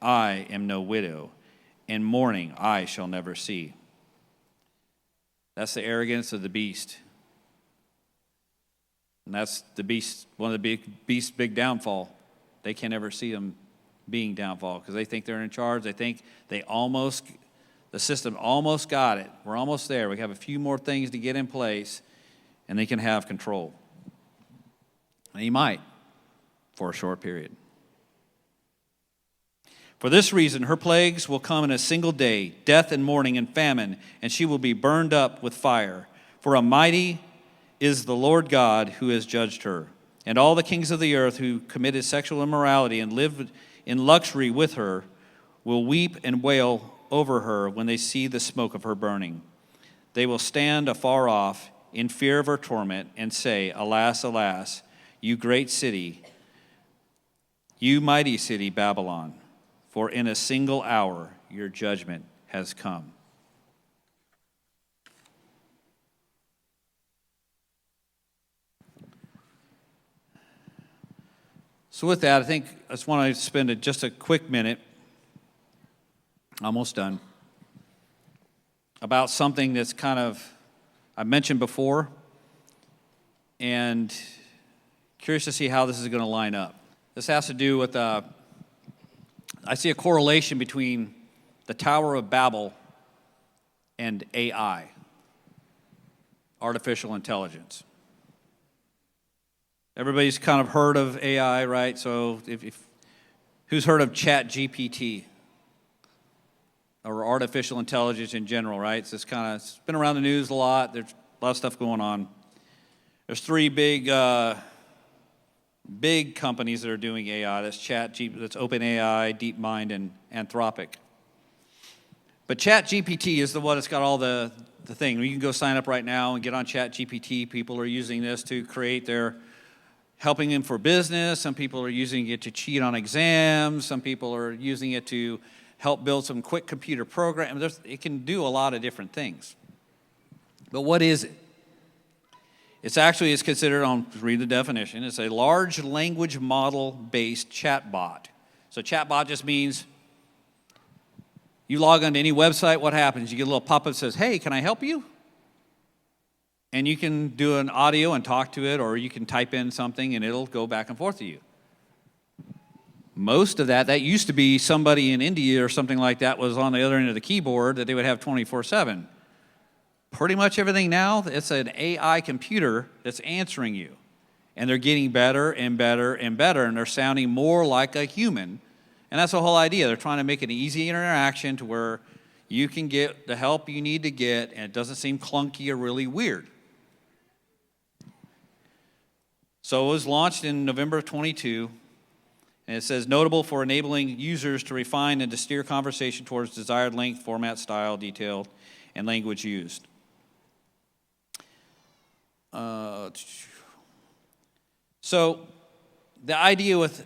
I am no widow, and mourning I shall never see." That's the arrogance of the beast. And that's the beast, one of the beast's big downfall. They can't ever see them being downfall because they think they're in charge. They think the system almost got it. We're almost there. We have a few more things to get in place, and they can have control. And he might for a short period. For this reason, her plagues will come in a single day, death and mourning and famine, and she will be burned up with fire. For a mighty is the Lord God who has judged her. And all the kings of the earth who committed sexual immorality and lived in luxury with her will weep and wail over her when they see the smoke of her burning. They will stand afar off in fear of her torment and say, "Alas, alas, you great city, you mighty city Babylon, for in a single hour your judgment has come." So with that, I just want to spend just a quick minute, almost done, about something that's I mentioned before, and curious to see how this is going to line up. This has to do with, I see a correlation between the Tower of Babel and AI, artificial intelligence. Everybody's kind of heard of AI, right? So who's heard of ChatGPT or artificial intelligence in general, right? So it's been around the news a lot. There's a lot of stuff going on. There's three big companies that are doing AI. That's that's OpenAI, DeepMind, and Anthropic. But ChatGPT is the one that's got all the thing. You can go sign up right now and get on ChatGPT. People are using this to create helping them for business. Some people are using it to cheat on exams. Some people are using it to help build some quick computer programs. It can do a lot of different things. But what is it? It's considered, I'll read the definition, it's a large language model-based chatbot. So chatbot just means you log onto any website, what happens? You get a little pop-up that says, "Hey, can I help you?" And you can do an audio and talk to it, or you can type in something and it'll go back and forth to you. Most of that used to be somebody in India or something like that was on the other end of the keyboard that they would have 24/7. Pretty much everything now, it's an AI computer that's answering you. And they're getting better and better and better, and they're sounding more like a human. And that's the whole idea. They're trying to make an easy interaction to where you can get the help you need to get, and it doesn't seem clunky or really weird. So it was launched in November of 22, and it says, notable for enabling users to refine and to steer conversation towards desired length, format, style, detail, and language used. So the idea with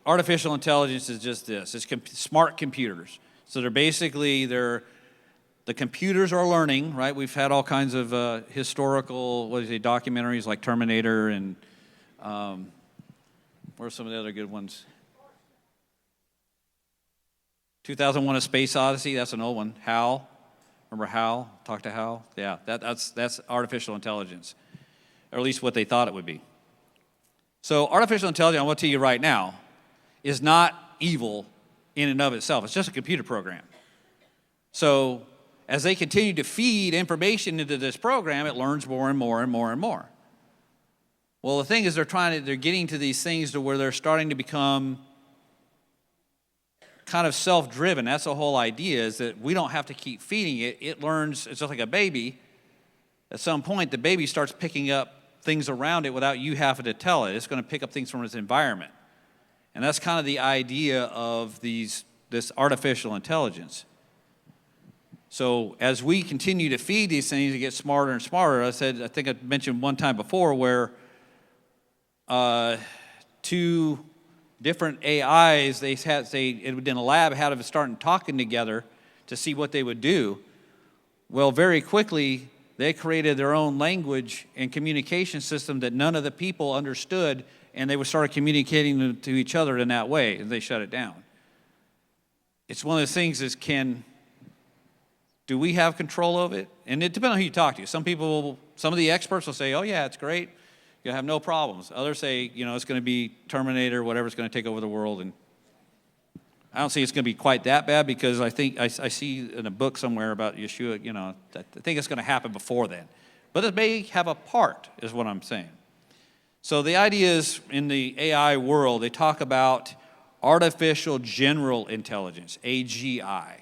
artificial intelligence is just this. It's smart computers. So the computers are learning, right? We've had all kinds of historical, documentaries like Terminator and what are some of the other good ones? 2001: A Space Odyssey, that's an old one. HAL, remember HAL? Talk to HAL? Yeah, that's artificial intelligence, or at least what they thought it would be. So artificial intelligence, I want to tell you right now, is not evil in and of itself. It's just a computer program. So as they continue to feed information into this program, it learns more and more and more and more. Well, the thing is they're getting to these things to where they're starting to become kind of self-driven. That's the whole idea, is that we don't have to keep feeding it. It learns, it's just like a baby. At some point, the baby starts picking up things around it without you having to tell it. It's going to pick up things from its environment. And that's kind of the idea of this artificial intelligence. So as we continue to feed these things, it gets smarter and smarter. I think I mentioned one time before where two different AIs, in a lab, had them starting talking together to see what they would do. Well, very quickly, they created their own language and communication system that none of the people understood, and they started communicating to each other in that way, and they shut it down. It's one of those things do we have control of it? And it depends on who you talk to. Some of the experts will say, oh yeah, it's great. You'll have no problems. Others say, it's going to be Terminator, whatever's going to take over the world. And I don't see it's going to be quite that bad, because I think I see in a book somewhere about Yeshua, I think it's going to happen before then. But it may have a part, is what I'm saying. So the idea is, in the AI world, they talk about artificial general intelligence, AGI.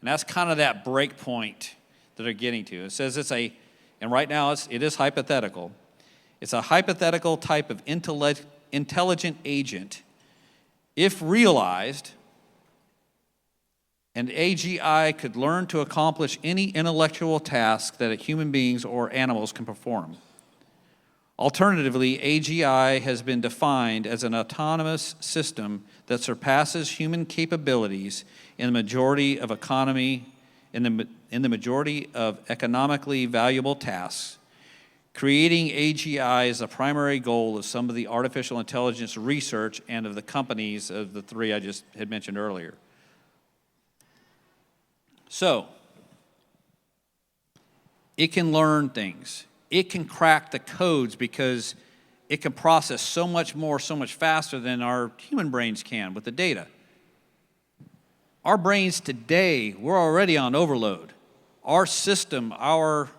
And that's kind of that break point that they're getting to. It says and right now it is hypothetical. It's a hypothetical type of intelligent agent. If realized, an AGI could learn to accomplish any intellectual task that human beings or animals can perform. Alternatively, AGI has been defined as an autonomous system that surpasses human capabilities in the majority of economically valuable tasks. Creating AGI is the primary goal of some of the artificial intelligence research and of the companies of the three I just had mentioned earlier. So, it can learn things. It can crack the codes because it can process so much more, so much faster than our human brains can with the data. Our brains today, we're already on overload. Our system, our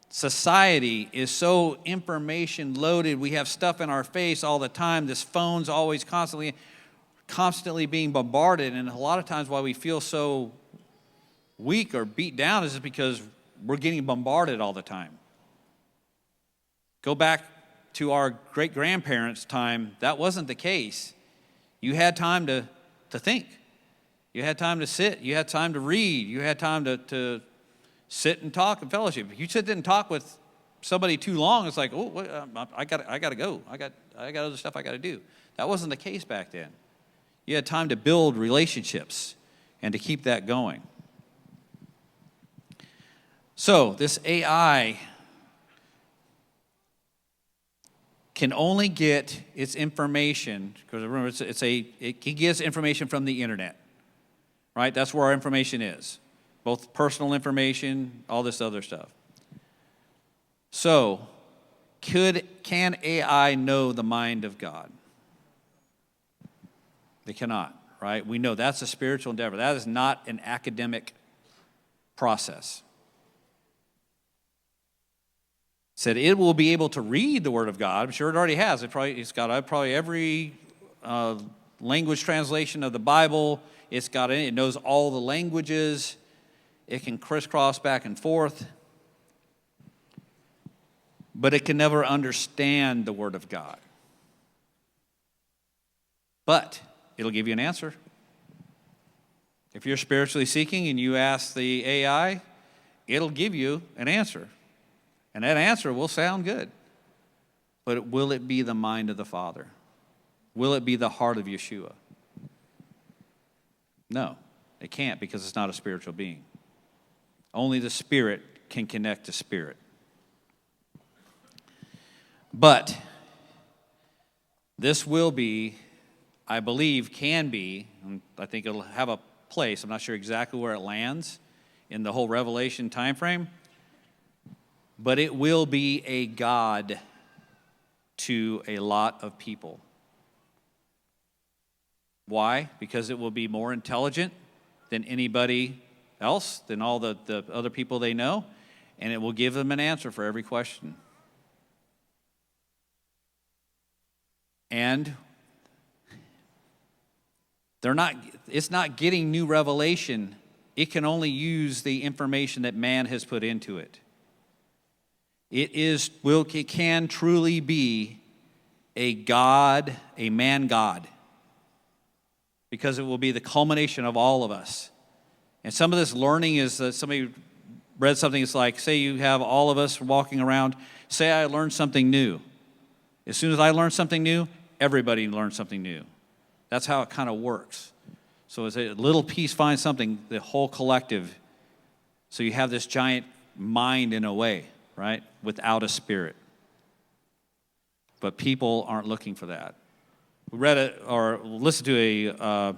society is so information loaded. We have stuff in our face all the time. This phone's always constantly being bombarded. And a lot of times why we feel so weak or beat down is because we're getting bombarded all the time. Go back to our great-grandparents' time, that wasn't the case. You had time to think. You had time to sit. You had time to read. You had time to sit and talk and fellowship. If you sit and talk with somebody too long, it's like, I got to go. I got other stuff I got to do. That wasn't the case back then. You had time to build relationships and to keep that going. So this AI can only get its information, because remember, it gets information from the internet, right? That's where our information is, both personal information, all this other stuff. So, can AI know the mind of God? They cannot, right? We know that's a spiritual endeavor. That is not an academic process. Said it will be able to read the Word of God. I'm sure it already has. It's got probably every language translation of the Bible. It's got it. It knows all the languages. It can crisscross back and forth. But it can never understand the Word of God. But it'll give you an answer. If you're spiritually seeking and you ask the AI, it'll give you an answer. And that answer will sound good. But will it be the mind of the Father? Will it be the heart of Yeshua? No, it can't, because it's not a spiritual being. Only the Spirit can connect to Spirit. But this will be, I believe, can be, and I think it'll have a place. I'm not sure exactly where it lands in the whole Revelation time frame. But it will be a God to a lot of people. Why? Because it will be more intelligent than anybody else, than all the other people they know, and it will give them an answer for every question. And it's not getting new revelation. It can only use the information that man has put into it. It can truly be a God, a man God, because it will be the culmination of all of us. And some of this learning is that somebody read something, it's like, say you have all of us walking around, say I learned something new. As soon as I learn something new, everybody learns something new. That's how it kind of works. So as a little piece finds something, the whole collective, so you have this giant mind in a way, right, without a spirit. But people aren't looking for that. We read it or listened to a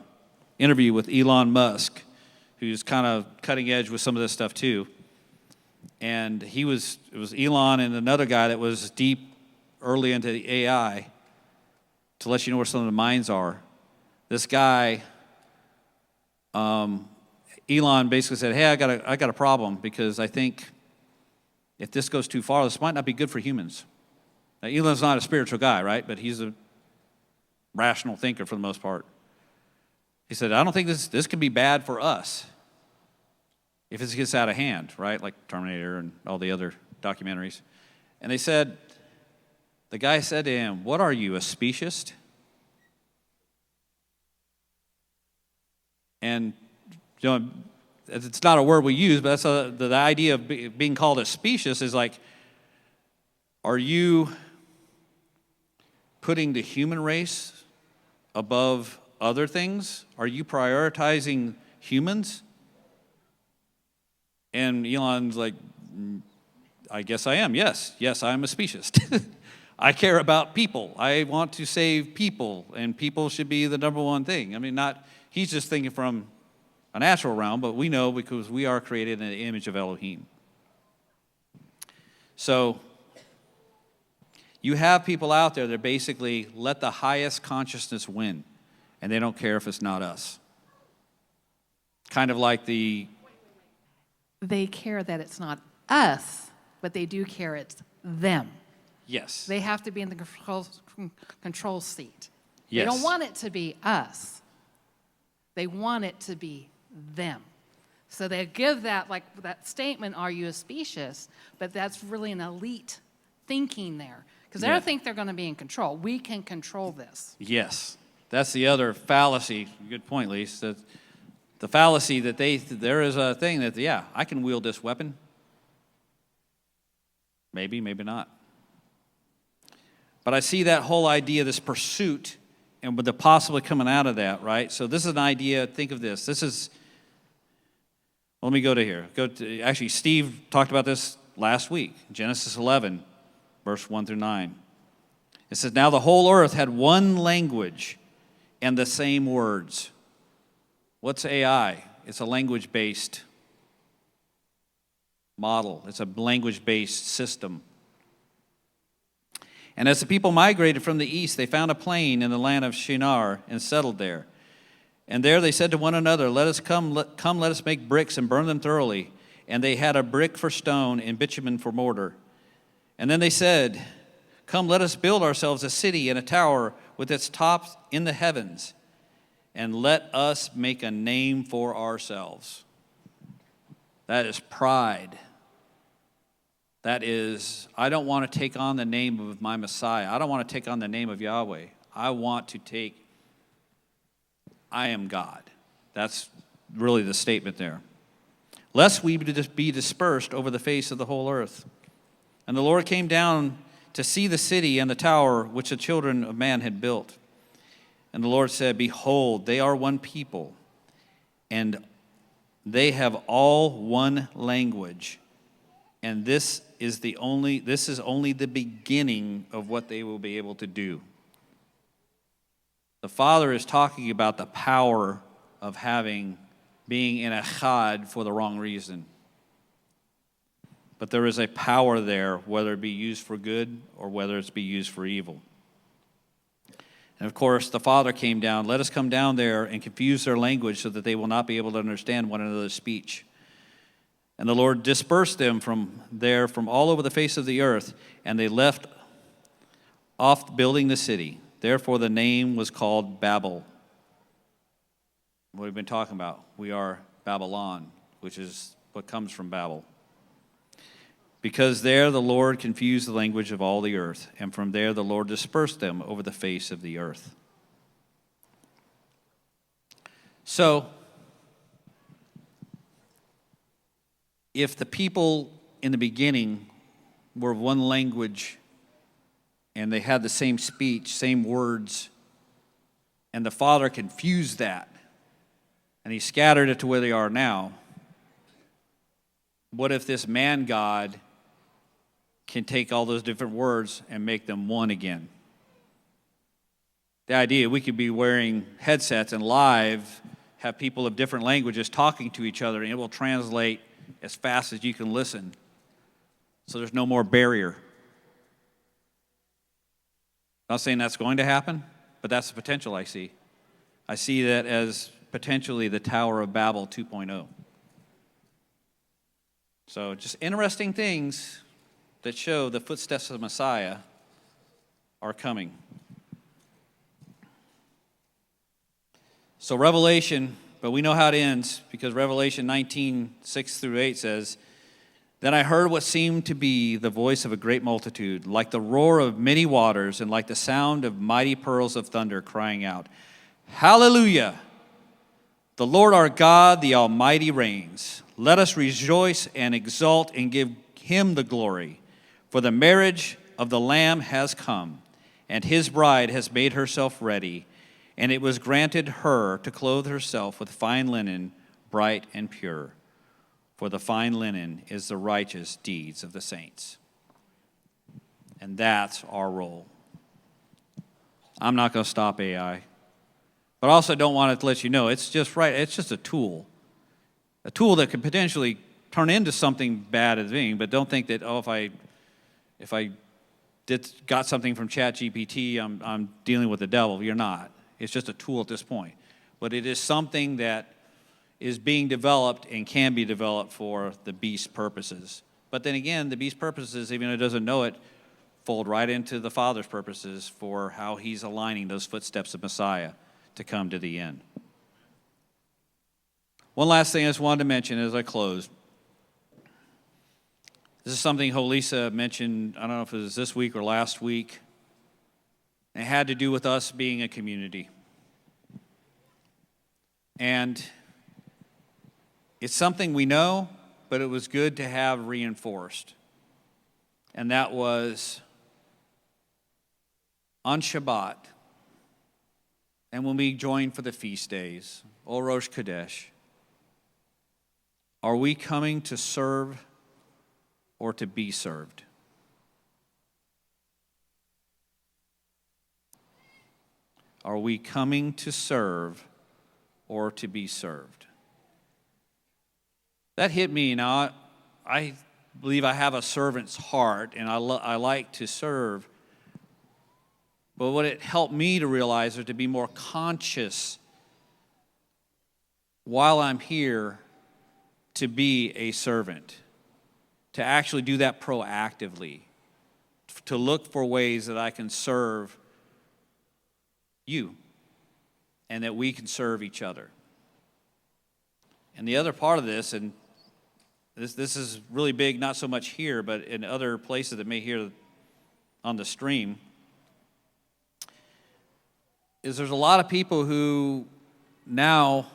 interview with Elon Musk, who's kind of cutting edge with some of this stuff too. And it was Elon and another guy that was deep early into the AI, to let you know where some of the minds are. This guy, Elon basically said, hey, I got a problem, because I think if this goes too far, this might not be good for humans. Now, Elon's not a spiritual guy, right? But he's a rational thinker for the most part. He said, I don't think this could be bad for us if this gets out of hand, right? Like Terminator and all the other documentaries. And the guy said to him, what are you, a speciesist? And you know, it's not a word we use, but that's the idea of being called a speciesist is like, are you putting the human race above other things? Are you prioritizing humans? And Elon's like, I guess I am. Yes, I'm a speciesist. I care about people. I want to save people, and people should be the number one thing. I mean, he's just thinking from a natural realm, but we know because we are created in the image of Elohim. So you have people out there that basically let the highest consciousness win, and they don't care if it's not us. Kind of like They care that it's not us, but they do care it's them. Yes. They have to be in the control seat. Yes. They don't want it to be us. They want it to be them. So they give that, like that statement, are you a speciesist? But that's really an elite thinking there. Because they don't think they're going to be in control. We can control this. Yes. That's the other fallacy. Good point, Lise. The fallacy that there is a thing that, yeah, I can wield this weapon. Maybe, maybe not. But I see that whole idea, this pursuit, and with the possibly coming out of that, right? So this is an idea, think of this. Let me go to here. Actually, Steve talked about this last week, Genesis 11, verse 1 through 9. It says, now the whole earth had one language and the same words. What's AI? It's a language-based model. It's a language-based system. And as the people migrated from the east, they found a plain in the land of Shinar and settled there. And there they said to one another, let us make bricks and burn them thoroughly. And they had a brick for stone and bitumen for mortar. And then they said, come, let us build ourselves a city and a tower with its tops in the heavens, and let us make a name for ourselves. That is pride. That is, I don't want to take on the name of my Messiah. I don't want to take on the name of Yahweh. I am God. That's really the statement there. Lest we be dispersed over the face of the whole earth. And the Lord came down to see the city and the tower which the children of man had built. And the Lord said, behold, they are one people, and they have all one language. And this is only the beginning of what they will be able to do. The Father is talking about the power of being in echad for the wrong reason. But there is a power there, whether it be used for good or whether it's be used for evil. And of course, the Father came down. Let us come down there and confuse their language so that they will not be able to understand one another's speech. And the Lord dispersed them from there from all over the face of the earth, and they left off building the city. Therefore, the name was called Babel. What we've been talking about. We are Babylon, which is what comes from Babel. Because there the Lord confused the language of all the earth, and from there the Lord dispersed them over the face of the earth. So, if the people in the beginning were of one language, and they had the same speech, same words, and the Father confused that, and he scattered it to where they are now, what if this man God can take all those different words and make them one again? The idea, we could be wearing headsets and live, have people of different languages talking to each other, and it will translate as fast as you can listen. So there's no more barrier. Not saying that's going to happen, but that's the potential I see. I see that as potentially the Tower of Babel 2.0. So just interesting things that show the footsteps of Messiah are coming. So Revelation, but we know how it ends because Revelation 19:6-8 says, "Then I heard what seemed to be the voice of a great multitude, like the roar of many waters and like the sound of mighty pearls of thunder, crying out, 'Hallelujah! The Lord our God, the Almighty reigns. Let us rejoice and exult and give him the glory. For the marriage of the Lamb has come, and his bride has made herself ready, and it was granted her to clothe herself with fine linen, bright and pure. For the fine linen is the righteous deeds of the saints.'" And that's our role. I'm not going to stop AI. But I also don't want to let you know, it's just right. It's just a tool that could potentially turn into something bad as being. But don't think that, if I got something from ChatGPT, I'm dealing with the devil. You're not. It's just a tool at this point. But it is something that is being developed and can be developed for the beast's purposes. But then again, the beast's purposes, even though it doesn't know it, fold right into the Father's purposes for how he's aligning those footsteps of Messiah to come to the end. One last thing I just wanted to mention as I close. This is something Holisa mentioned, I don't know if it was this week or last week. It had to do with us being a community. And it's something we know, but it was good to have reinforced. And that was on Shabbat, and when we join for the feast days, Ol Rosh Kadesh, are we coming to serve or to be served? Are we coming to serve or to be served? That hit me. Now, I believe I have a servant's heart, and I like to serve. But what it helped me to realize is to be more conscious while I'm here to be a servant, to actually do that proactively, to look for ways that I can serve you and that we can serve each other. And the other part of this, and this is really big, not so much here, but in other places that may hear on the stream, is there's a lot of people who now,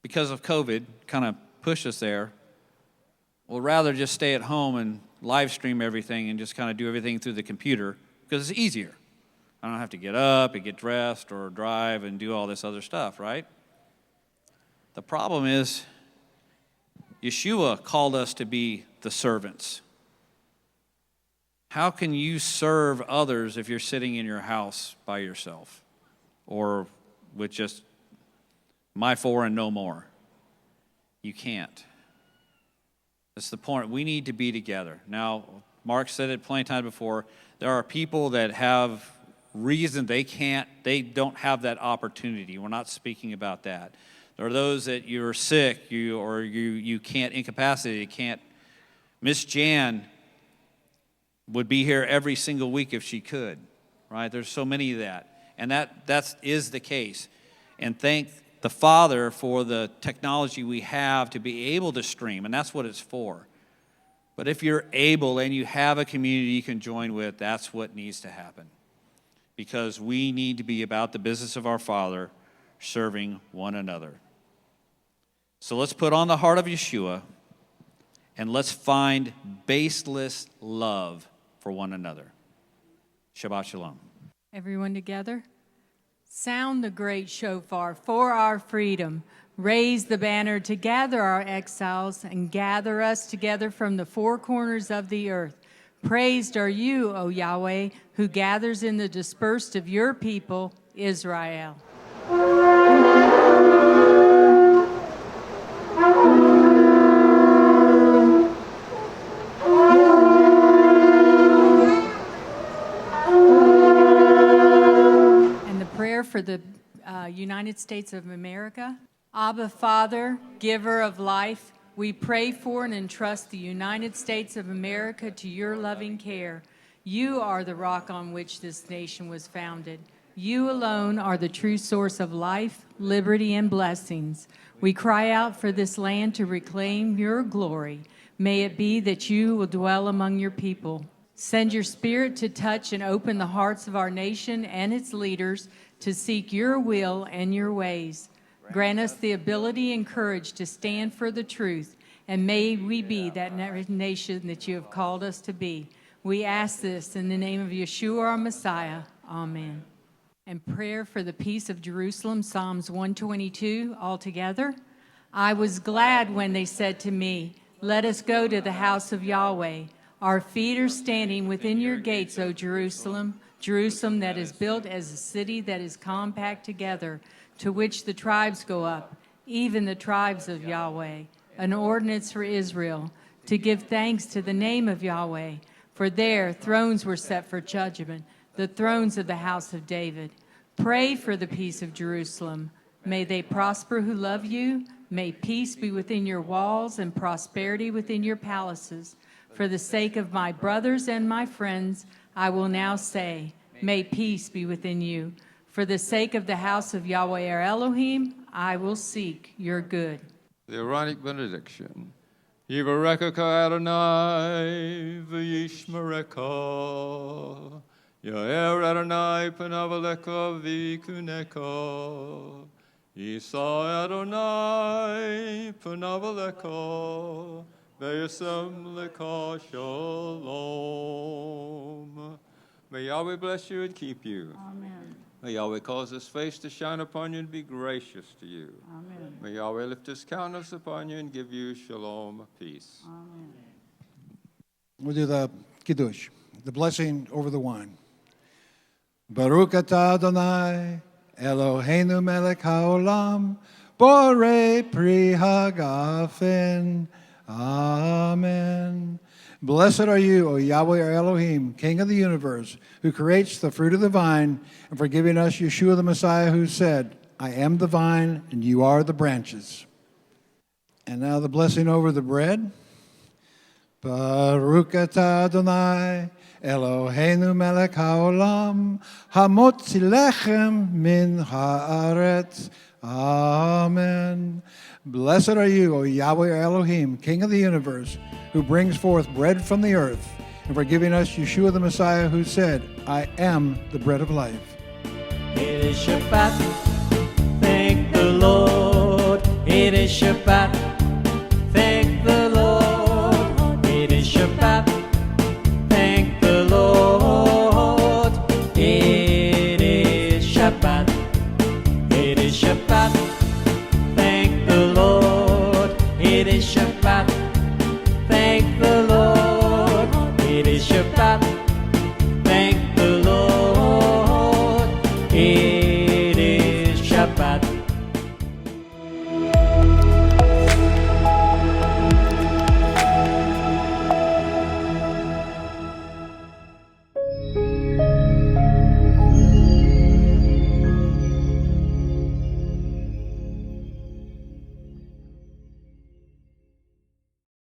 because of COVID, kind of push us there, will rather just stay at home and live stream everything and just kind of do everything through the computer because it's easier. I don't have to get up and get dressed or drive and do all this other stuff, right? The problem is Yeshua called us to be the servants. How can you serve others if you're sitting in your house by yourself or with just my four and no more? You can't. That's the point. We need to be together. Now, Mark said it plenty of times before. There are people that have reason they don't have that opportunity. We're not speaking about that. There are those that you're sick, you can't incapacitate, you can't. Miss Jan would be here every single week if she could, right? There's so many of that. And that is the case. And thank the Father for the technology we have to be able to stream, and that's what it's for. But if you're able and you have a community you can join with, that's what needs to happen. Because we need to be about the business of our Father, serving one another. So let's put on the heart of Yeshua, and let's find baseless love for one another. Shabbat Shalom. Everyone together? Sound the great shofar for our freedom. Raise the banner to gather our exiles and gather us together from the four corners of the earth. Praised are you, O Yahweh, who gathers in the dispersed of your people, Israel. And the prayer for the United States of America. Abba, Father, giver of life, we pray for and entrust the United States of America to your loving care. You are the rock on which this nation was founded. You alone are the true source of life, liberty, and blessings. We cry out for this land to reclaim your glory. May it be that you will dwell among your people. Send your Spirit to touch and open the hearts of our nation and its leaders to seek your will and your ways. Grant us the ability and courage to stand for the truth, and may we be that nation that you have called us to be. We ask this in the name of Yeshua, our Messiah. Amen. And prayer for the peace of Jerusalem, Psalms 122, all together. I was glad when they said to me, let us go to the house of Yahweh. Our feet are standing within your gates, O Jerusalem, Jerusalem that is built as a city that is compact together, to which the tribes go up, even the tribes of Yahweh, an ordinance for Israel, to give thanks to the name of Yahweh. For there thrones were set for judgment, the thrones of the house of David. Pray for the peace of Jerusalem. May they prosper who love you. May peace be within your walls and prosperity within your palaces. For the sake of my brothers and my friends, I will now say, may peace be within you. For the sake of the house of Yahweh our Elohim, I will seek your good. The Aaronic benediction. Yivarekaka Adonai v'yishmereka. Yair Adonai panavaleka v'kuneka. Yisa Adonai panavaleka v'yasem leka shalom. May Yahweh bless you and keep you. Amen. May Yahweh cause his face to shine upon you and be gracious to you. Amen. May Yahweh lift his countenance upon you and give you shalom, peace. Amen. We'll do the Kiddush, the blessing over the wine. Baruch atah Adonai, Eloheinu melech haolam, borei pri hagafen. Amen. Blessed are you, O Yahweh our Elohim, King of the universe, who creates the fruit of the vine, and for giving us Yeshua the Messiah, who said, I am the vine, and you are the branches. And now the blessing over the bread. Baruch atah Adonai, Eloheinu melech haolam, hamotzi lechem min haaretz. Amen. Blessed are you, O Yahweh our Elohim, King of the universe, who brings forth bread from the earth, and for giving us Yeshua the Messiah, who said, I am the bread of life. It is Shabbat, thank the Lord. It is Shabbat, thank the Lord. It is Shabbat, thank the Lord. It is Shabbat, it is Shabbat, thank the Lord. It is Shabbat.